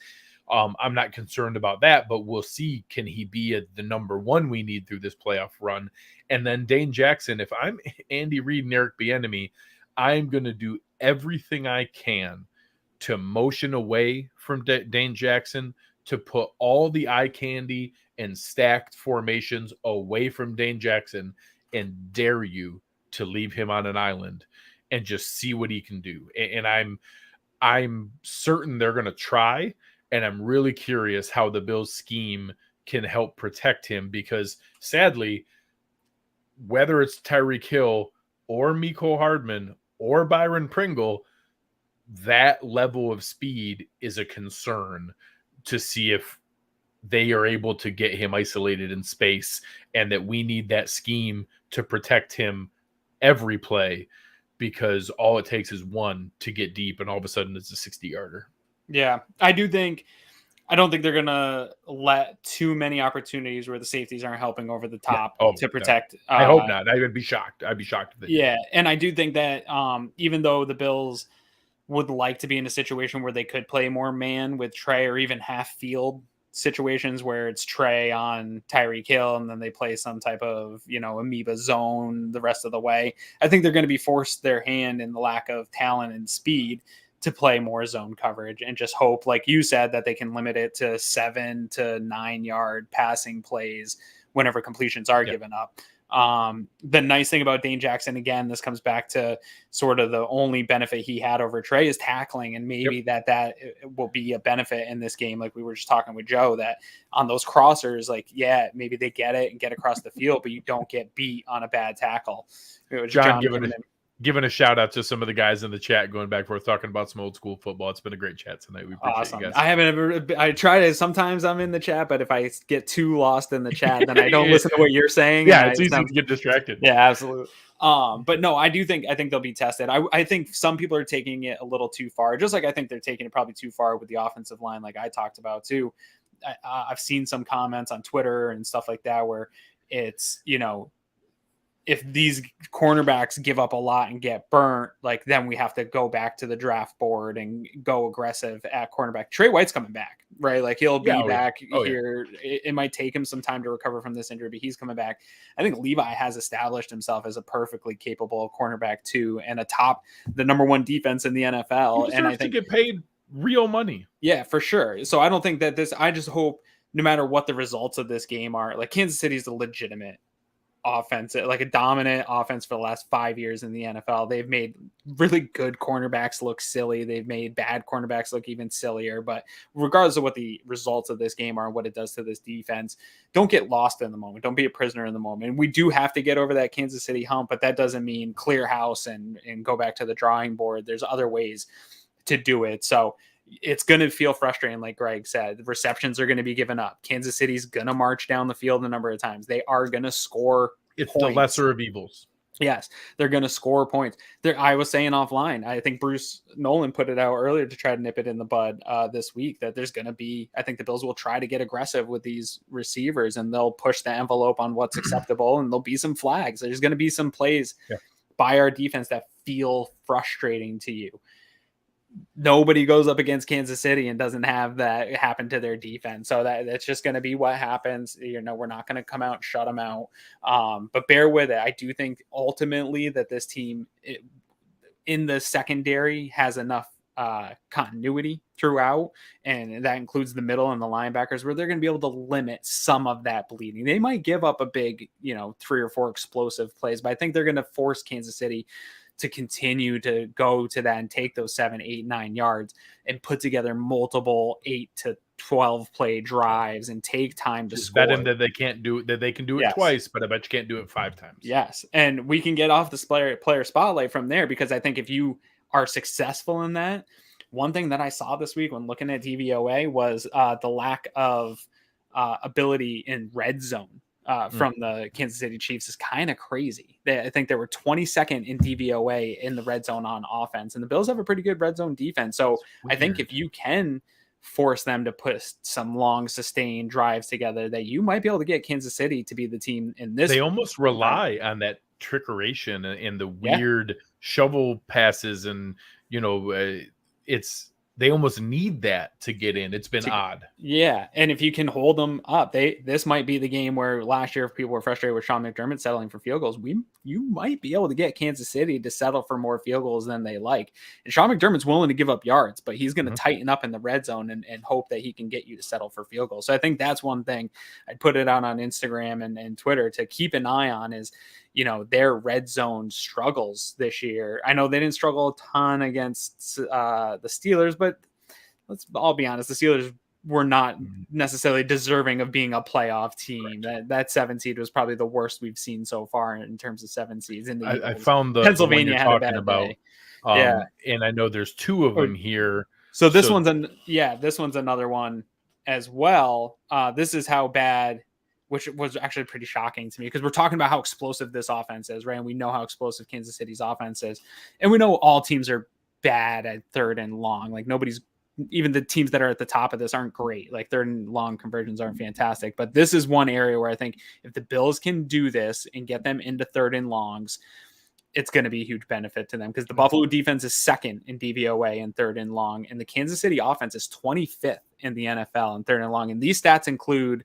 I'm not concerned about that, but we'll see, can he be the number one we need through this playoff run? And then Dane Jackson, if I'm Andy Reid and Eric Bieniemy, I'm going to do everything I can to motion away from Dane Jackson, to put all the eye candy and stacked formations away from Dane Jackson, and dare you to leave him on an island and just see what he can do. And I'm certain they're going to try, and I'm really curious how the Bills scheme can help protect him, because sadly, whether it's Tyreek Hill or Mecole Hardman or Byron Pringle, that level of speed is a concern to see if they are able to get him isolated in space, and that we need that scheme to protect him every play, because all it takes is one to get deep, and all of a sudden it's a 60-yarder. Yeah, I don't think they're going to let too many opportunities where the safeties aren't helping over the top to protect. No. I hope not. I would be shocked. I'd be shocked if they did. And I do think that even though the Bills would like to be in a situation where they could play more man with Trey, or even half field situations where it's Trey on Tyreek Hill and then they play some type of, amoeba zone the rest of the way, I think they're going to be forced their hand in the lack of talent and speed to play more zone coverage, and just hope, like you said, that they can limit it to 7 to 9 yard passing plays whenever completions are given up. The nice thing about Dane Jackson, again, this comes back to sort of the only benefit he had over Trey is tackling, and maybe that will be a benefit in this game. Like we were just talking with Joe, that on those crossers, maybe they get it and get across the field, but you don't get beat on a bad tackle. John giving a shout out to some of the guys in the chat, going back and forth, talking about some old school football. It's been a great chat tonight. We appreciate you guys. I try to, sometimes I'm in the chat, but if I get too lost in the chat, then I don't listen to what you're saying. Yeah, it's easy to get distracted. Yeah, absolutely. But no, I think they'll be tested. I think some people are taking it a little too far, just like I think they're taking it probably too far with the offensive line, like I talked about too. I've seen some comments on Twitter and stuff like that where it's, if these cornerbacks give up a lot and get burnt, like then we have to go back to the draft board and go aggressive at cornerback. Trey White's coming back, right? Like he'll be back here. Yeah. It might take him some time to recover from this injury, but he's coming back. I think Levi has established himself as a perfectly capable cornerback too, and the number one defense in the NFL. And I think to get paid real money. Yeah, for sure. So I don't think that I just hope no matter what the results of this game are, like Kansas City is a legitimate offense, like a dominant offense for the last 5 years in the NFL. They've made really good cornerbacks look silly. They've made bad cornerbacks look even sillier. But regardless of what the results of this game are and what it does to this defense, don't get lost in the moment. Don't be a prisoner in the moment. We do have to get over that Kansas City hump, but that doesn't mean clear house and go back to the drawing board. There's other ways to do it. So it's going to feel frustrating, like Greg said. The receptions are going to be given up. Kansas City's going to march down the field a number of times. They are going to score It's points. The lesser of evils. Yes, they're going to score points. I was saying offline, I think Bruce Nolan put it out earlier to try to nip it in the bud this week, that there's going to be, I think the Bills will try to get aggressive with these receivers, and they'll push the envelope on what's acceptable, and there'll be some flags. There's going to be some plays by our defense that feel frustrating to you. Nobody goes up against Kansas City and doesn't have that happen to their defense. So that's just going to be what happens. We're not going to come out and shut them out. But bear with it. I do think ultimately that this team in the secondary has enough continuity throughout, and that includes the middle and the linebackers, where they're going to be able to limit some of that bleeding. They might give up a big, 3 or 4 explosive plays, but I think they're going to force Kansas City to continue to go to that and take those 7, 8, 9 yards and put together multiple 8 to 12 play drives and take time to score. Bet them that they can't do it, that they can do it twice, but I bet you can't do it 5 times. Yes. And we can get off the player spotlight from there, because I think if you are successful in that, one thing that I saw this week when looking at DVOA was the lack of ability in red zone. From the Kansas City Chiefs is kind of crazy. I think they were 22nd in DVOA in the red zone on offense, and the Bills have a pretty good red zone defense. So I think if you can force them to put some long sustained drives together, that you might be able to get Kansas City to be the team in this. They almost rely on that trickeration and the weird shovel passes, and they almost need that to get in. It's been odd. Yeah. And if you can hold them up, this might be the game where last year, if people were frustrated with Sean McDermott settling for field goals, you might be able to get Kansas City to settle for more field goals than they like. And Sean McDermott's willing to give up yards, but he's going to tighten up in the red zone and hope that he can get you to settle for field goals. So I think that's one thing I'd put it out on Instagram and Twitter to keep an eye on is, their red zone struggles this year. I know they didn't struggle a ton against the Steelers, but let's all be honest, the Steelers were not necessarily deserving of being a playoff team. That 7 seed was probably the worst we've seen so far in terms of 7 seeds. In the I found the Pennsylvania one had you're a bad talking about. day. And I know there's 2 of them here. So this one's another one as well. This is how bad, which was actually pretty shocking to me, because we're talking about how explosive this offense is, right? And we know how explosive Kansas City's offense is, and we know all teams are bad at third and long. Like even the teams that are at the top of this aren't great. Like third and long conversions aren't fantastic, but this is one area where I think if the Bills can do this and get them into third and longs, it's going to be a huge benefit to them, because the Buffalo defense is second in DVOA in third and long, and the Kansas City offense is 25th in the NFL in third and long. And these stats include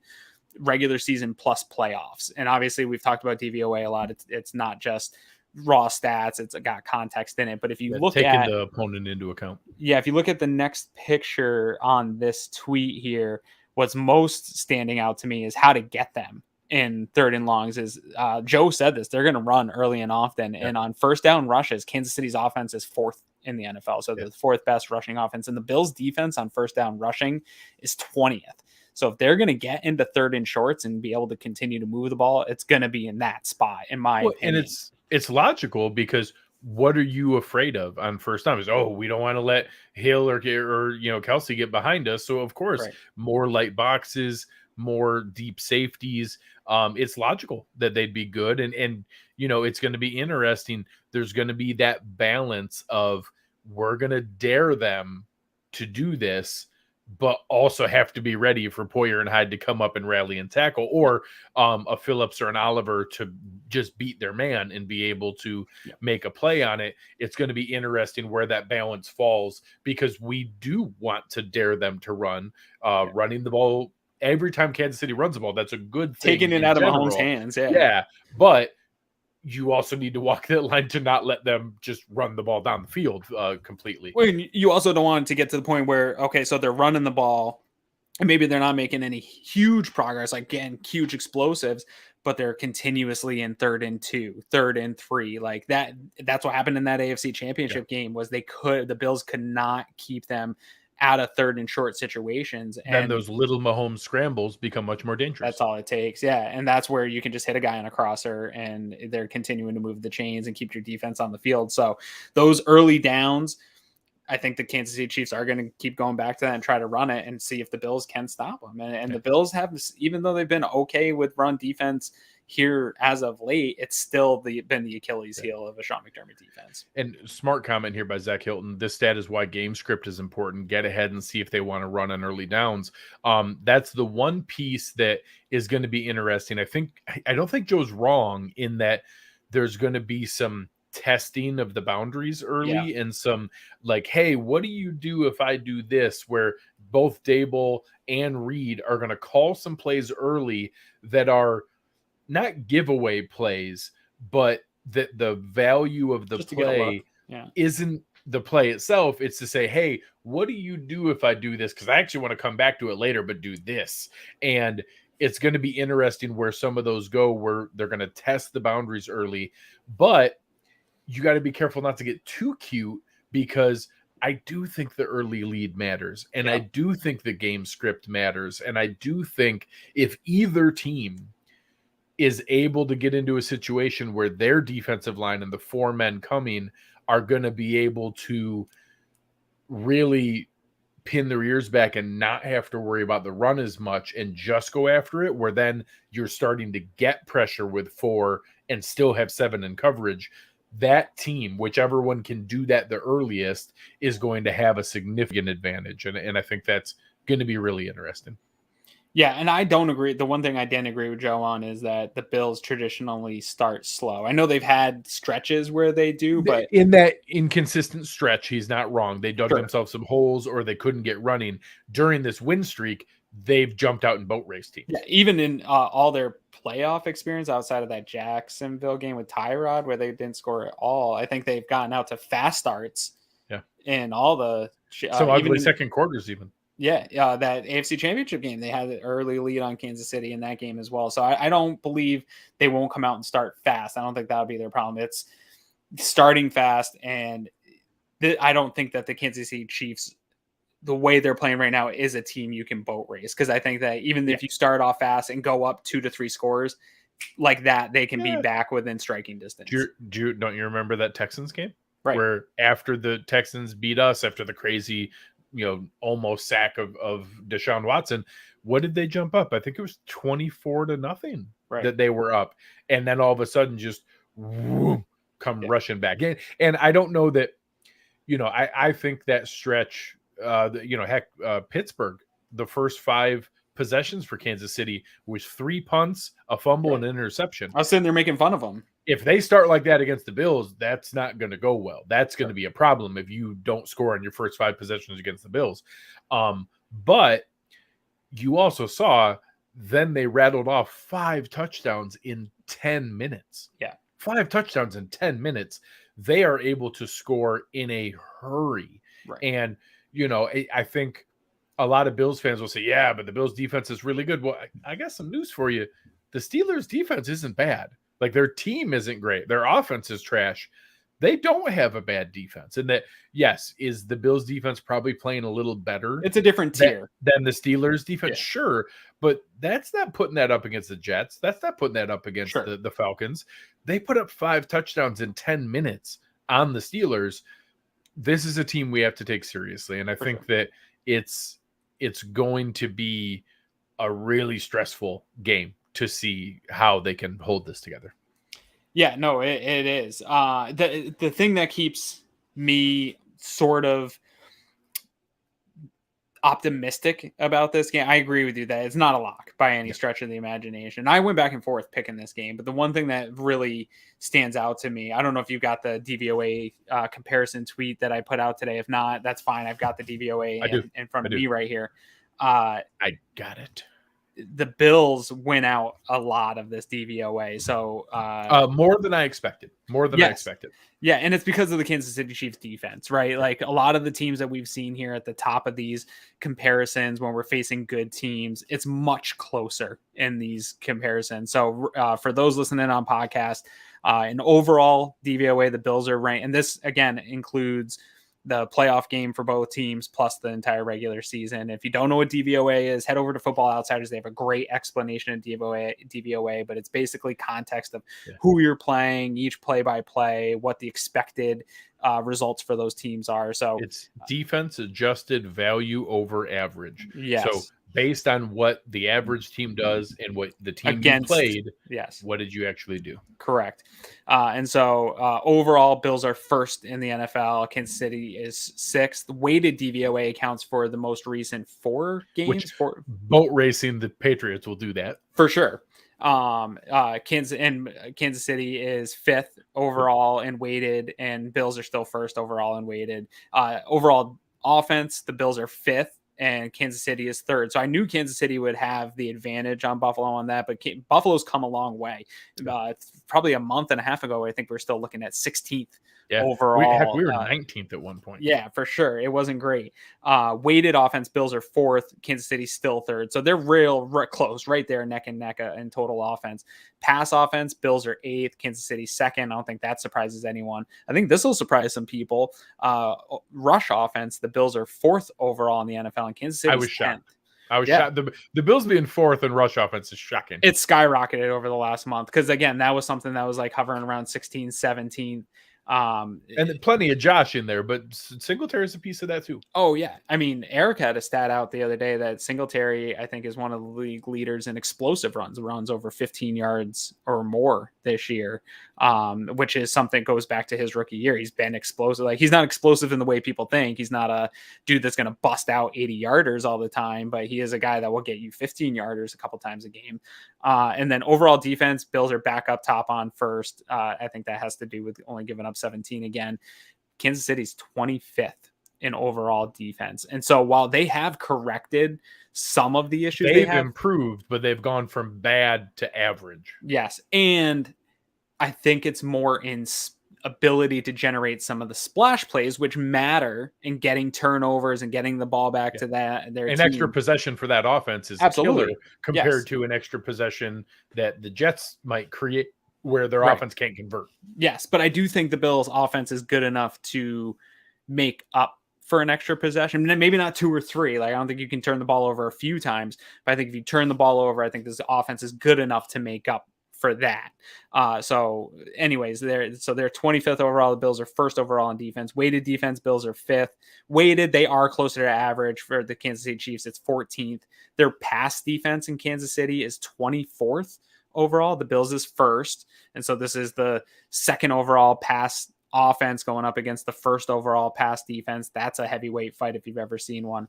regular season plus playoffs. And obviously we've talked about DVOA a lot. It's not just raw stats, it's got context in it. But if you look at the opponent into account, if you look at the next picture on this tweet here, what's most standing out to me is how to get them in third and longs. Is Joe said this, they're going to run early and often. And on first down rushes, Kansas City's offense is 4th in the NFL. So the 4th best rushing offense, and the Bills defense on first down rushing is 20th. So if they're going to get into third and shorts and be able to continue to move the ball, it's going to be in that spot, in my opinion. And it's logical, because what are you afraid of on first down? Is, we don't want to let Hill or Kelsey get behind us. So of course, more light boxes, more deep safeties. It's logical that they'd be good. And it's going to be interesting. There's going to be that balance of, we're going to dare them to do this, but also have to be ready for Poyer and Hyde to come up and rally and tackle, or a Phillips or an Oliver to just beat their man and be able to make a play on it. It's going to be interesting where that balance falls, because we do want to dare them to run. Running the ball every time Kansas City runs the ball, that's a good thing. Taking it out of Mahomes' hands. Yeah. But you also need to walk that line to not let them just run the ball down the field completely. Well, you also don't want it to get to the point where, so they're running the ball and maybe they're not making any huge progress, like getting huge explosives, but they're continuously in 3rd and 2, 3rd and 3. Like that's what happened in that AFC Championship game, was the Bills could not keep them out of 3rd and short situations. And then those little Mahomes scrambles become much more dangerous. That's all it takes. Yeah. And that's where you can just hit a guy on a crosser and they're continuing to move the chains and keep your defense on the field. So those early downs, I think the Kansas City Chiefs are going to keep going back to that and try to run it and see if the Bills can stop them. And the Bills have, even though they've been okay with run defense here as of late, it's still been the Achilles heel of a Sean McDermott defense. And smart comment here by Zach Hilton. This stat is why game script is important. Get ahead and see if they want to run on early downs. That's the one piece that is going to be interesting. I don't think Joe's wrong in that there's going to be some testing of the boundaries early and some like, hey, what do you do if I do this? Where both Dable and Reed are going to call some plays early that are not giveaway plays, but that the value of the play isn't the play itself. It's to say, hey, what do you do if I do this? Because I actually want to come back to it later, but do this. And it's going to be interesting where some of those go, where they're going to test the boundaries early. But you got to be careful not to get too cute, because I do think the early lead matters. And I do think the game script matters. And I do think if either team is able to get into a situation where their defensive line and the 4 men coming are going to be able to really pin their ears back and not have to worry about the run as much and just go after it, where then you're starting to get pressure with 4 and still have 7 in coverage, that team, whichever one can do that the earliest, is going to have a significant advantage. And I think that's going to be really interesting. Yeah, and I don't agree. The one thing I didn't agree with Joe on is that the Bills traditionally start slow. I know they've had stretches where they do, but in that inconsistent stretch, he's not wrong. They dug themselves some holes, or they couldn't get running. During this win streak, they've jumped out and boat race teams. Yeah, even in all their playoff experience outside of that Jacksonville game with Tyrod, where they didn't score at all, I think they've gotten out to fast starts. Yeah, in all the some ugly second quarters even. Yeah, that AFC Championship game, they had an early lead on Kansas City in that game as well. So I don't believe they won't come out and start fast. I don't think that'll be their problem. It's starting fast, and I don't think that the Kansas City Chiefs, the way they're playing right now, is a team you can boat race. Because I think that even if you start off fast and go up 2 to 3 scores like that, they can be back within striking distance. Don't you remember that Texans game? Right. Where after the Texans beat us, after the crazy, almost sack of Deshaun Watson, what did they jump up? I think it was 24-0 that they were up. And then all of a sudden just rushing back in. And I don't know that, I think that stretch, Pittsburgh, the first 5 possessions for Kansas City was 3 punts, a fumble, and an interception. I was sitting there making fun of them. If they start like that against the Bills, that's not going to go well. That's going to be a problem if you don't score on your first 5 possessions against the Bills. But you also saw then they rattled off 5 touchdowns in 10 minutes. Yeah. 5 touchdowns in 10 minutes. They are able to score in a hurry. Right. And, I think a lot of Bills fans will say, yeah, but the Bills defense is really good. Well, I got some news for you. The Steelers defense isn't bad. Like, their team isn't great. Their offense is trash. They don't have a bad defense. And that, yes, is the Bills defense probably playing a little better? It's a different tier than the Steelers defense, sure. But that's not putting that up against the Jets. That's not putting that up against the Falcons. They put up 5 touchdowns in 10 minutes on the Steelers. This is a team we have to take seriously. And I think that it's going to be a really stressful game to see how they can hold this together. Yeah, no, it is. The thing that keeps me sort of optimistic about this game, I agree with you that it's not a lock by any stretch of the imagination. I went back and forth picking this game, but the one thing that really stands out to me, I don't know if you got the DVOA comparison tweet that I put out today. If not, that's fine. I've got the DVOA in front of me right here. I got it. The Bills win out a lot of this DVOA. So more than I expected. I expected. Yeah, and it's because of the Kansas City Chiefs defense, right? Like a lot of the teams that we've seen here at the top of these comparisons when we're facing good teams, it's much closer in these comparisons. So for those listening on podcast, in overall DVOA, the Bills are ranked, and this again includes the playoff game for both teams plus the entire regular season. If you don't know what DVOA is, head over to Football Outsiders. They have a great explanation of DVOA, but it's basically context of who you're playing, each play-by-play, what the expected results for those teams are. So it's defense adjusted value over average. Yes. So based on what the average team does and what the team you played, what did you actually do? Correct. And so overall, Bills are first in the NFL. Kansas City is 6th. Weighted DVOA accounts for the most recent 4 games. Boat racing, the Patriots will do that. For sure. Kansas City is 5th overall in weighted, and Bills are still first overall in weighted. Overall offense, the Bills are 5th. And Kansas City is 3rd. So I knew Kansas City would have the advantage on Buffalo on that, but Buffalo's come a long way. Probably a month and a half ago, I think we're still looking at 16th overall. We were 19th at one point. Yeah, for sure. It wasn't great. Weighted offense, Bills are 4th. Kansas City still 3rd. So they're real close, right there, neck and neck in total offense. Pass offense, Bills are 8th. Kansas City 2nd. I don't think that surprises anyone. I think this will surprise some people. Rush offense, the Bills are 4th overall in the NFL, and Kansas City I was shocked. Shocked. The Bills being 4th in rush offense is shocking. It skyrocketed over the last month because, again, that was something that was like hovering around 16, 17. And plenty of Josh in there, but Singletary is a piece of that too. Oh yeah, I mean, Eric had a stat out the other day that Singletary, I think, is one of the league leaders in explosive runs over 15 yards or more this year, which is something goes back to his rookie year. He's been explosive. Like, he's not explosive in the way people think. He's not a dude that's going to bust out 80 yarders all the time, but he is a guy that will get you 15 yarders a couple times a game. And then overall defense, Bills are back up top on first. I think that has to do with only giving up 17 again. Kansas City's 25th in overall defense. And so while they have corrected some of the issues, they've improved, but they've gone from bad to average. Yes. And I think it's more in ability to generate some of the splash plays, which matter in getting turnovers and getting the ball back to their an team. extra possession for that offense is Absolutely. killer compared Yes. to an extra possession that the Jets might create where their Right. offense can't convert. Yes, but I do think the Bills' offense is good enough to make up for an extra possession. Maybe not 2 or 3. Like, I don't think you can turn the ball over a few times, but I think if you turn the ball over, I think this offense is good enough to make up for that. So anyways, they're 25th overall. The Bills are first overall in defense. Weighted defense, Bills are 5th. Weighted, they are closer to average. For the Kansas City Chiefs, it's 14th. Their pass defense in Kansas City is 24th overall. The Bills is first. And so this is the second overall pass offense going up against the first overall pass defense. That's a heavyweight fight if you've ever seen one.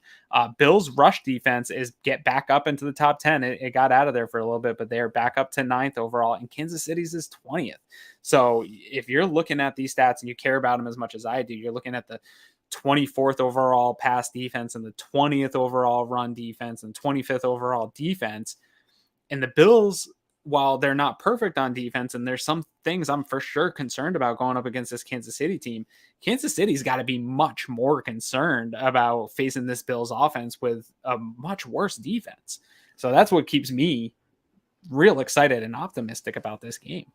Bills rush defense is get back up into the top 10. It got out of there for a little bit, but they're back up to 9th overall, and Kansas City's is 20th. So if you're looking at these stats and you care about them as much as I do, you're looking at the 24th overall pass defense and the 20th overall run defense and 25th overall defense. And the Bills, while they're not perfect on defense, and there's some things I'm for sure concerned about going up against this Kansas City team, Kansas City's got to be much more concerned about facing this Bills offense with a much worse defense. So that's what keeps me real excited and optimistic about this game.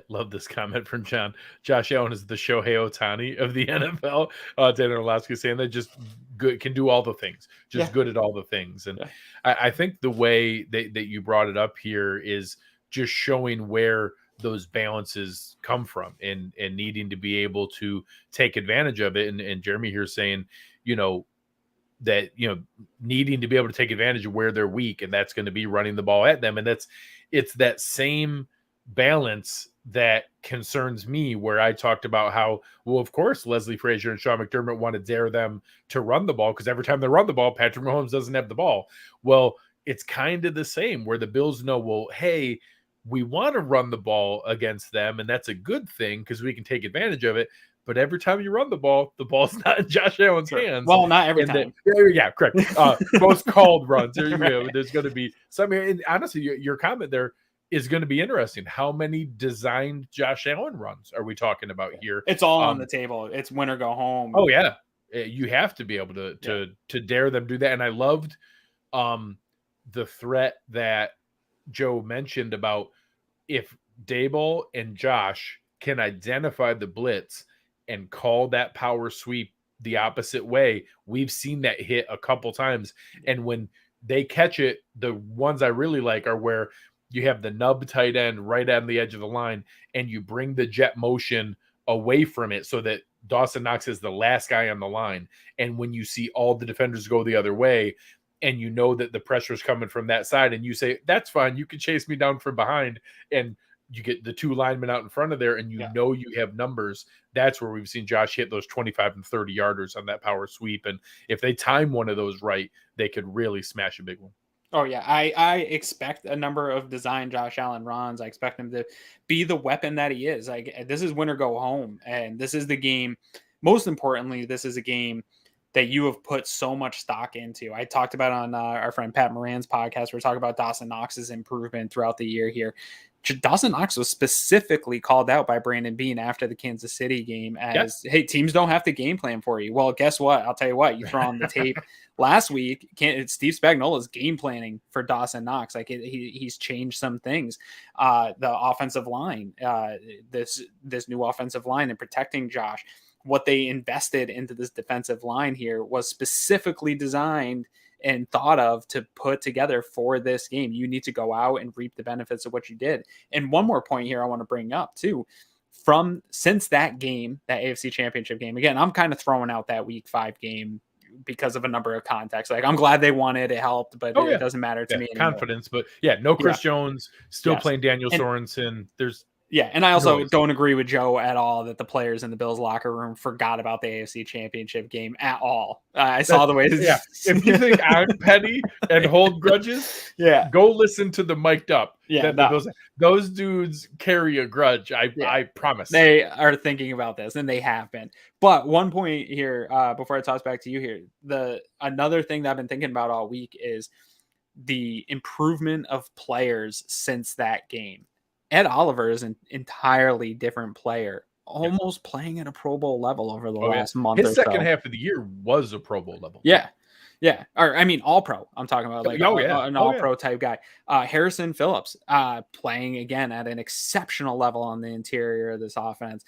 Love this comment from John. Josh Allen is the Shohei Ohtani of the NFL. Dan Orlowski saying that just good, can do all the things, just good at all the things. And I think the way that you brought it up here is just showing where those balances come from and needing to be able to take advantage of it. And Jeremy here saying, that, needing to be able to take advantage of where they're weak, and that's going to be running the ball at them. And it's that same balance that concerns me, where I talked about how, well, of course, Leslie Frazier and Sean McDermott want to dare them to run the ball, because every time they run the ball, Patrick Mahomes doesn't have the ball. Well, it's kind of the same where the Bills know, well, hey, we want to run the ball against them, and that's a good thing because we can take advantage of it. But every time you run the ball's not in Josh Allen's hands. Well, not every time. Correct. Most called runs. There's going to be some. And honestly, your comment there is going to be interesting. How many designed Josh Allen runs are we talking about here? It's all on the table. It's win or go home. Oh yeah, you have to be able to dare them do that. And I loved the threat that Joe mentioned about if Daboll and Josh can identify the blitz and call that power sweep the opposite way. We've seen that hit a couple times. And when they catch it, the ones I really like are where you have the nub tight end right on the edge of the line, and you bring the jet motion away from it so that Dawson Knox is the last guy on the line. And when you see all the defenders go the other way, and you know that the pressure is coming from that side, and you say, that's fine, you can chase me down from behind, and you get the two linemen out in front of there, and you know you have numbers. That's where we've seen Josh hit those 25 and 30 yarders on that power sweep. And if they time one of those right, they could really smash a big one. Oh, yeah. I expect a number of design Josh Allen runs. I expect him to be the weapon that he is. Like, this is win or go home. And this is the game. Most importantly, this is a game that you have put so much stock into. I talked about on our friend Pat Moran's podcast. We're talking about Dawson Knox's improvement throughout the year here. Dawson Knox was specifically called out by Brandon Beane after the Kansas City game as, hey, teams don't have to game plan for you. Well, guess what? I'll tell you what, you throw on the tape last week, Steve Spagnuolo's game planning for Dawson Knox. Like he's changed some things. The offensive line, this new offensive line and protecting Josh, what they invested into this defensive line here was specifically designed and thought of to put together for this game. You need to go out and reap the benefits of what you did. And one more point here I want to bring up too, since that game, that AFC Championship game, again, I'm kind of throwing out that Week 5 game because of a number of contexts. Like, I'm glad they won it haelped, but it doesn't matter to me anymore. Confidence, but no Chris Jones, still playing Daniel Sorensen. And I also don't agree with Joe at all that the players in the Bills locker room forgot about the AFC Championship game at all. I saw the way. If you think I'm petty and hold grudges, go listen to the Mic'd Up. Those dudes carry a grudge. I promise. They are thinking about this, and they have been. But one point here, before I toss back to you here, another thing that I've been thinking about all week is the improvement of players since that game. Ed Oliver is an entirely different player, almost playing at a Pro Bowl level over the last month or so. His second half of the year was a Pro Bowl level. Yeah. Yeah. Or, I mean, all pro. I'm talking about like an all pro type guy. Harrison Phillips playing again at an exceptional level on the interior of this offense.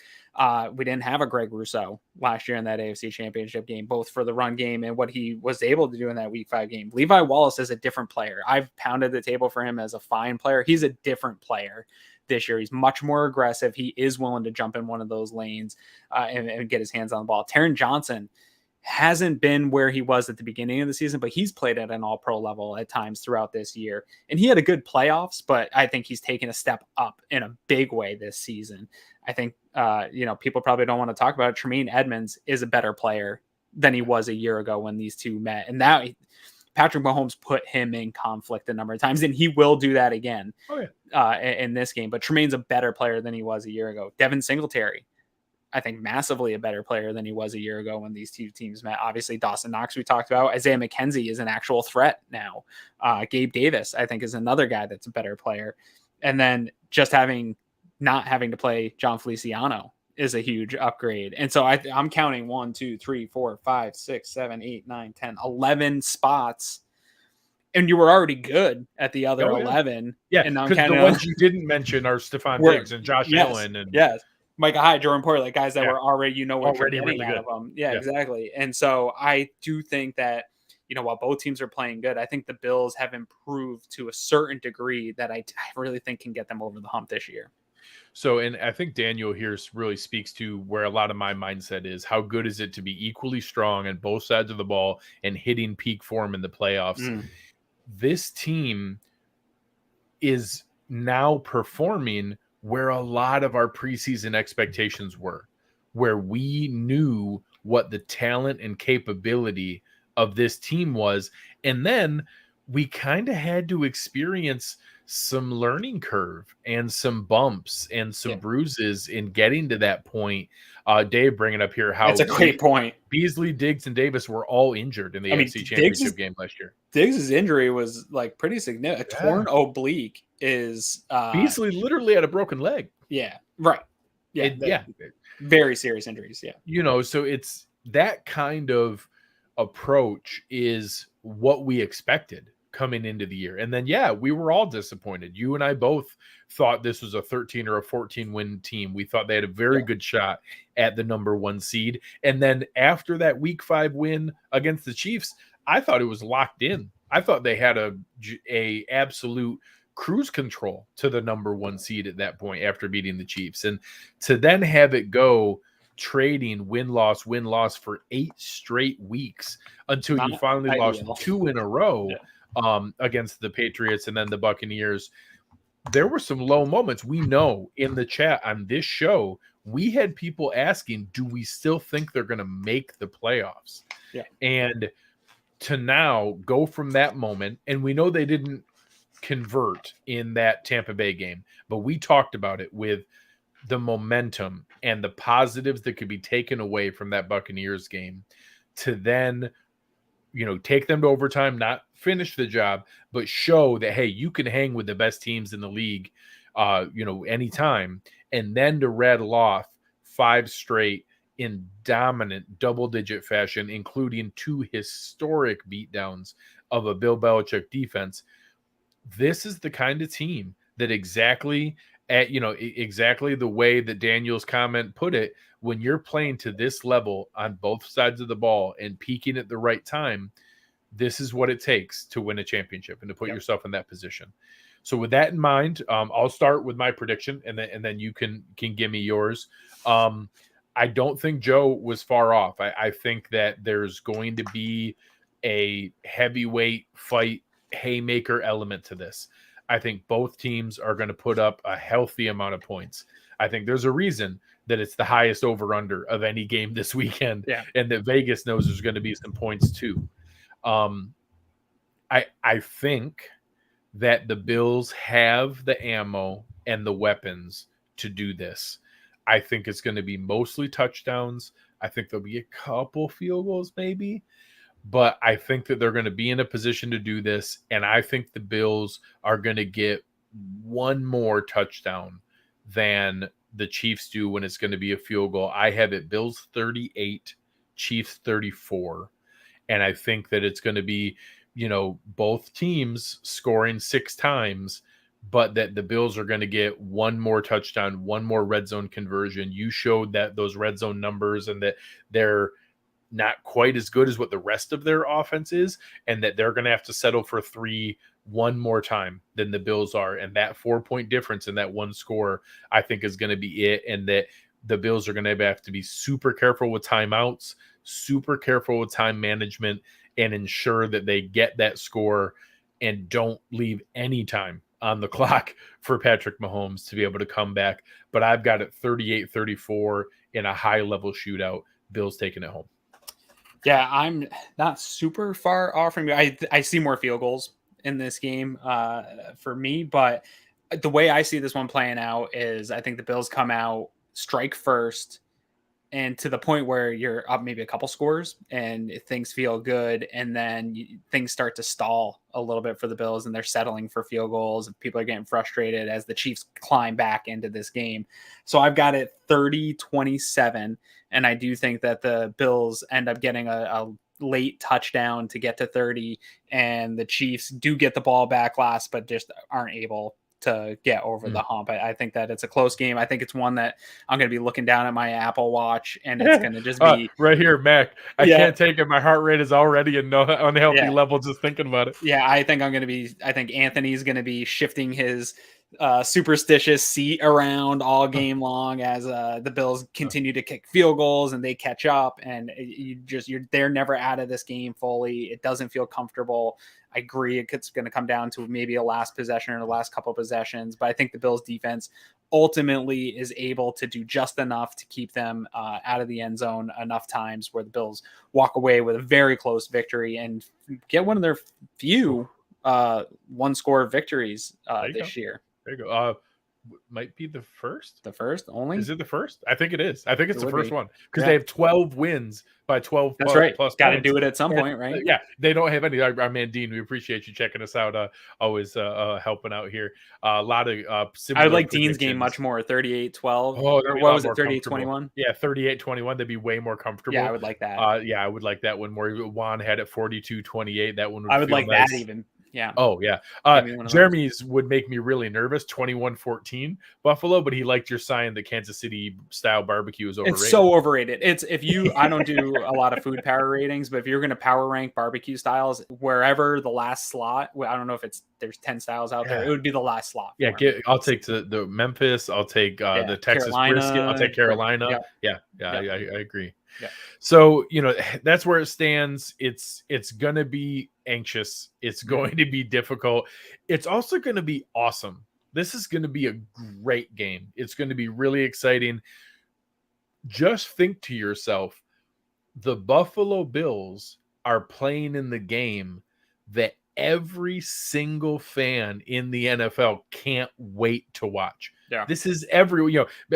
We didn't have a Greg Rousseau last year in that AFC Championship game, both for the run game and what he was able to do in that Week 5 game. Levi Wallace is a different player. I've pounded the table for him as a fine player. He's a different player this year. He's much more aggressive. He is willing to jump in one of those lanes and get his hands on the ball. Taron Johnson hasn't been where he was at the beginning of the season, but he's played at an all-pro level at times throughout this year. And he had a good playoffs, but I think he's taken a step up in a big way this season. I think, people probably don't want to talk about it. Tremaine Edmonds is a better player than he was a year ago when these two met. And now Patrick Mahomes put him in conflict a number of times, and he will do that again in this game. But Tremaine's a better player than he was a year ago. Devin Singletary, I think massively a better player than he was a year ago when these two teams met. Obviously, Dawson Knox we talked about. Isaiah McKenzie is an actual threat now. Gabe Davis, I think, is another guy that's a better player. And then just not having to play John Feliciano is a huge upgrade. And so I'm counting 1, 2, 3, 4, 5, 6, 7, 8, 9, 10, 11 spots. And you were already good at the other 11. Yeah, and because the ones you didn't mention are Stephon Diggs and Josh Allen. And Micah Hyde, Jordan Poyer, like guys that were already, what you're getting really out of them. Yeah, exactly. And so I do think that, while both teams are playing good, I think the Bills have improved to a certain degree that I really think can get them over the hump this year. So, and I think Daniel here really speaks to where a lot of my mindset is. How good is it to be equally strong on both sides of the ball and hitting peak form in the playoffs? This team is now performing where a lot of our preseason expectations were, where we knew what the talent and capability of this team was. And then we kind of had to experience some learning curve and some bumps and some bruises in getting to that point. Dave bringing up here how that's a great point. Beasley, Diggs, and Davis were all injured in the AFC Championship game last year. Diggs' injury was like pretty significant. A torn oblique is Beasley literally had a broken leg. Yeah, right. Yeah, very serious injuries. Yeah, so it's that kind of approach is what we expected coming into the year. And then, we were all disappointed. You and I both thought this was a 13 or a 14 win team. We thought they had a very good shot at the number 1 seed. And then after that Week 5 win against the Chiefs, I thought it was locked in. I thought they had a absolute cruise control to the number 1 seed at that point after beating the Chiefs. And to then have it go trading win-loss for 8 straight weeks until you finally lost 2 in a row against the Patriots and then the Buccaneers. There were some low moments. We know in the chat on this show, we had people asking, do we still think they're going to make the playoffs? Yeah. And to now go from that moment, and we know they didn't convert in that Tampa Bay game, but we talked about it with the momentum and the positives that could be taken away from that Buccaneers game to then, take them to overtime, not finish the job, but show that, hey, you can hang with the best teams in the league, anytime. And then to rattle off 5 straight in dominant double-digit fashion, including 2 historic beatdowns of a Bill Belichick defense. This is the kind of team that exactly the way that Daniel's comment put it, when you're playing to this level on both sides of the ball and peaking at the right time, this is what it takes to win a championship and to put yourself in that position. So with that in mind, I'll start with my prediction, and then you can give me yours. I don't think Joe was far off. I think that there's going to be a heavyweight fight, haymaker element to this. I think both teams are going to put up a healthy amount of points. I think there's a reason that it's the highest over-under of any game this weekend, and that Vegas knows there's going to be some points too. I think that the Bills have the ammo and the weapons to do this. I think it's going to be mostly touchdowns. I think there'll be a couple field goals maybe, but I think that they're going to be in a position to do this, and I think the Bills are going to get one more touchdown than the Chiefs do when it's going to be a field goal. I have it Bills 38, Chiefs 34. And I think that it's going to be, both teams scoring 6 times, but that the Bills are going to get one more touchdown, one more red zone conversion. You showed that those red zone numbers and that they're not quite as good as what the rest of their offense is, and that they're going to have to settle for 3 one more time than the Bills are. And that 4-point difference in that one score, I think, is going to be it. And that the Bills are going to have to be super careful with timeouts, super careful with time management, and ensure that they get that score and don't leave any time on the clock for Patrick Mahomes to be able to come back. But I've got it 38-34 in a high-level shootout. Bills taking it home. Yeah, I'm not super far off from you. I see more field goals in this game for me, but the way I see this one playing out is I think the Bills come out, strike first, and to the point where you're up maybe a couple scores and things feel good, and then things start to stall a little bit for the Bills, and they're settling for field goals, and people are getting frustrated as the Chiefs climb back into this game. So I've got it 30-27, and I do think that the Bills end up getting a late touchdown to get to 30, and the Chiefs do get the ball back last, but just aren't able to get over the hump. I think that it's a close game. I think it's one that I'm going to be looking down at my Apple Watch, and it's going to just be right here, Mac. I can't take it. My heart rate is already a unhealthy level just thinking about it. Yeah, I think Anthony's going to be shifting his superstitious seat around all game long as the Bills continue to kick field goals and they catch up, and they're never out of this game fully. It doesn't feel comfortable. I agree it's going to come down to maybe a last possession or the last couple possessions, but I think the Bills defense ultimately is able to do just enough to keep them out of the end zone enough times where the Bills walk away with a very close victory and get one of their few one-score victories this year. There you go. Might be the first. The first only? Is it the first? I think it is. I think it's the first one because they have 12 wins by 12. That's right. Plus got to do it at some point, right? Yeah, they don't have any. Our man Dean, we appreciate you checking us out. Always helping out here. A lot of. I would like Dean's game much more. 38-12. Oh, what was it? 38-21. Yeah, 38-21. They'd be way more comfortable. Yeah, I would like that. I would like that one more. Juan had it 42-28. That one. I would like nice. that even. Yeah. Oh, yeah. Jeremy's would make me really nervous. 21-14 Buffalo, but he liked your sign that Kansas City style barbecue is overrated. It's so overrated. I don't do a lot of food power ratings, but if you're going to power rank barbecue styles, wherever the last slot, I don't know if there's 10 styles out there, it would be the last slot. Yeah. I'll take the Memphis. I'll take the Texas Carolina, brisket. I'll take Carolina. Yeah. I agree. Yeah. So, that's where it stands. It's going to be anxious. It's going to be difficult. It's also going to be awesome. This is going to be a great game. It's going to be really exciting. Just think to yourself, the Buffalo Bills are playing in the game that every single fan in the NFL can't wait to watch. Yeah. This is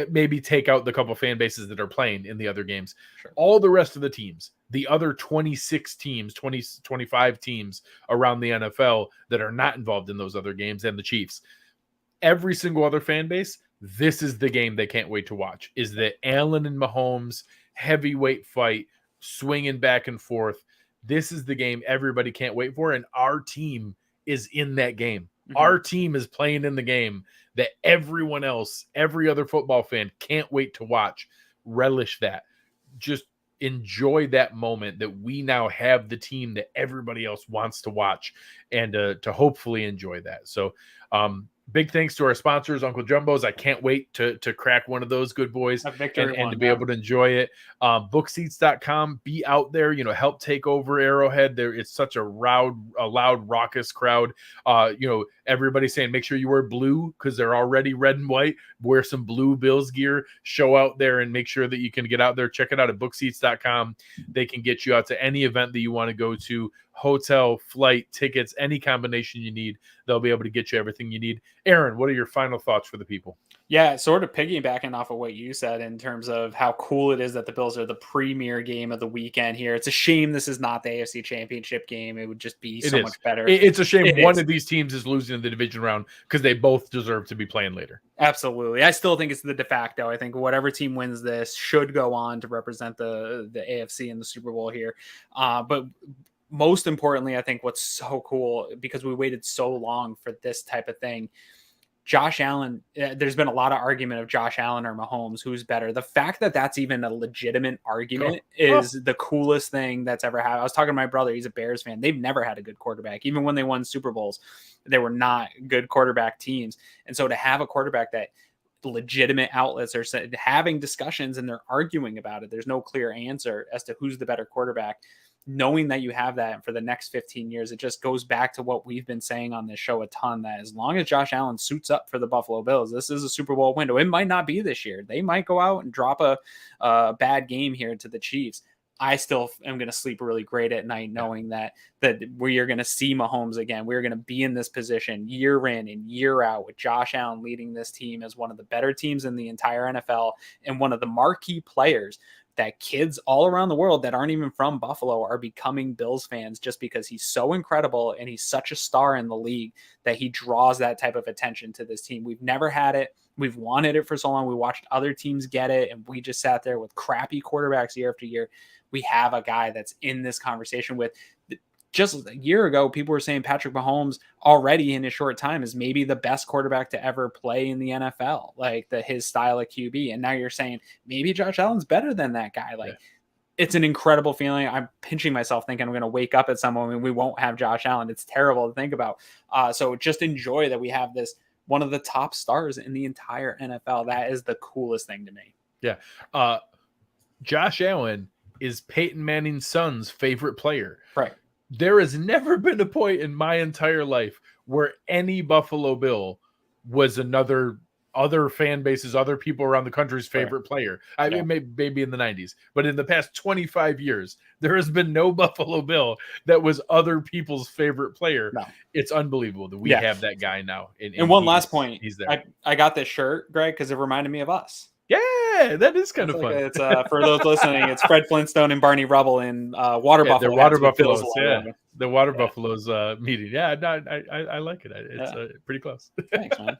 maybe take out the couple fan bases that are playing in the other games. Sure. All the rest of the teams, the other 26 teams, 25 teams around the NFL that are not involved in those other games, and the Chiefs, every single other fan base, this is the game they can't wait to watch, is that Allen and Mahomes heavyweight fight, swinging back and forth. This is the game everybody can't wait for, and our team is in that game. Mm-hmm. Our team is playing in the game that everyone else, every other football fan can't wait to watch. Relish that. Just enjoy that moment that we now have the team that everybody else wants to watch, and to hopefully enjoy that. So big thanks to our sponsors, Uncle Jumbo's. I can't wait to crack one of those good boys and to be able to enjoy it. Bookseats.com, be out there, help take over Arrowhead. It's such a loud, raucous crowd. Everybody saying make sure you wear blue because they're already red and white. Wear some blue Bills gear, show out there, and make sure that you can get out there. Check it out at bookseats.com. They can get you out to any event that you want to go to. Hotel, flight, tickets, any combination you need, they'll be able to get you everything you need. Aaron, what are your final thoughts for the people? Yeah, sort of piggybacking off of what you said in terms of how cool it is that the Bills are the premier game of the weekend here. It's a shame this is not the AFC Championship game. It would just be so much better. It's a shame It one is. of these teams is losing in the division round because they both deserve to be playing later. Absolutely. I still think it's the de facto. I think whatever team wins this should go on to represent the AFC in the Super Bowl here. But most importantly, I think what's so cool, because we waited so long for this type of thing, Josh Allen, there's been a lot of argument of Josh Allen or Mahomes, who's better. The fact that that's even a legitimate argument is the coolest thing that's ever happened. I was talking to my brother. He's a Bears fan. They've never had a good quarterback. Even when they won Super Bowls, they were not good quarterback teams. And so to have a quarterback that legitimate outlets are having discussions and they're arguing about it, there's no clear answer as to who's the better quarterback. Knowing that you have that for the next 15 years, it just goes back to what we've been saying on this show a ton, that as long as Josh Allen suits up for the Buffalo Bills, this is a Super Bowl window. It might not be this year. They might go out and drop a bad game here to the Chiefs. I still am going to sleep really great at night knowing that we are going to see Mahomes again. We're going to be in this position year in and year out with Josh Allen leading this team as one of the better teams in the entire NFL and one of the marquee players that kids all around the world that aren't even from Buffalo are becoming Bills fans just because he's so incredible and he's such a star in the league that he draws that type of attention to this team. We've never had it. We've wanted it for so long. We watched other teams get it, and we just sat there with crappy quarterbacks year after year. We have a guy that's in this conversation with. Just a year ago, people were saying Patrick Mahomes already in a short time is maybe the best quarterback to ever play in the NFL, like his style of QB. And now you're saying maybe Josh Allen's better than that guy. It's an incredible feeling. I'm pinching myself thinking I'm going to wake up at some moment and we won't have Josh Allen. It's terrible to think about. So just enjoy that we have this, one of the top stars in the entire NFL. That is the coolest thing to me. Yeah. Josh Allen is Peyton Manning's son's favorite player. Right. There has never been a point in my entire life where any Buffalo Bill was other fan bases, other people around the country's favorite player. I mean, maybe in the 90s, but in the past 25 years, there has been no Buffalo Bill that was other people's favorite player. No. It's unbelievable that we have that guy now. And one last point, he's there. I got this shirt, Greg, because it reminded me of us. Yeah, that is kind of fun. It's for those listening, it's Fred Flintstone and Barney Rubble in Water Buffalo. They're Water Buffaloes. The Water Buffaloes meeting. Yeah, no, I like it. It's pretty close. Thanks, man.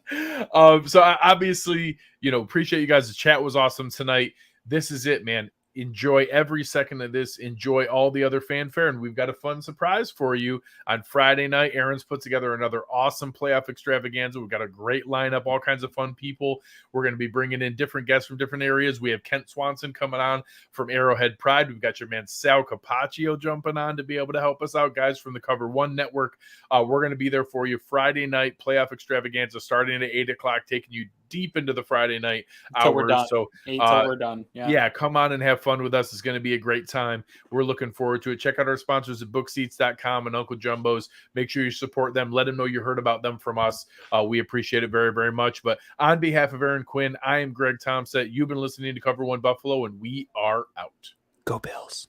So obviously, appreciate you guys. The chat was awesome tonight. This is it, man. Enjoy every second of this. Enjoy all the other fanfare. And we've got a fun surprise for you on Friday night. Aaron's put together another awesome playoff extravaganza. We've got a great lineup, all kinds of fun people. We're going to be bringing in different guests from different areas. We have Kent Swanson coming on from Arrowhead Pride. We've got your man Sal Capaccio jumping on to be able to help us out, guys from the Cover One Network. We're going to be there for you Friday night playoff extravaganza starting at 8:00, taking you deep into the Friday night hours. We're done. So 8 till we're done. Yeah, come on and have fun with us. It's going to be a great time. We're looking forward to it. Check out our sponsors at bookseats.com and Uncle Jumbo's. Make sure you support them. Let them know you heard about them from us. We appreciate it very, very much. But on behalf of Aaron Quinn, I am Greg Thompson. You've been listening to Cover One Buffalo, and we are out. Go Bills.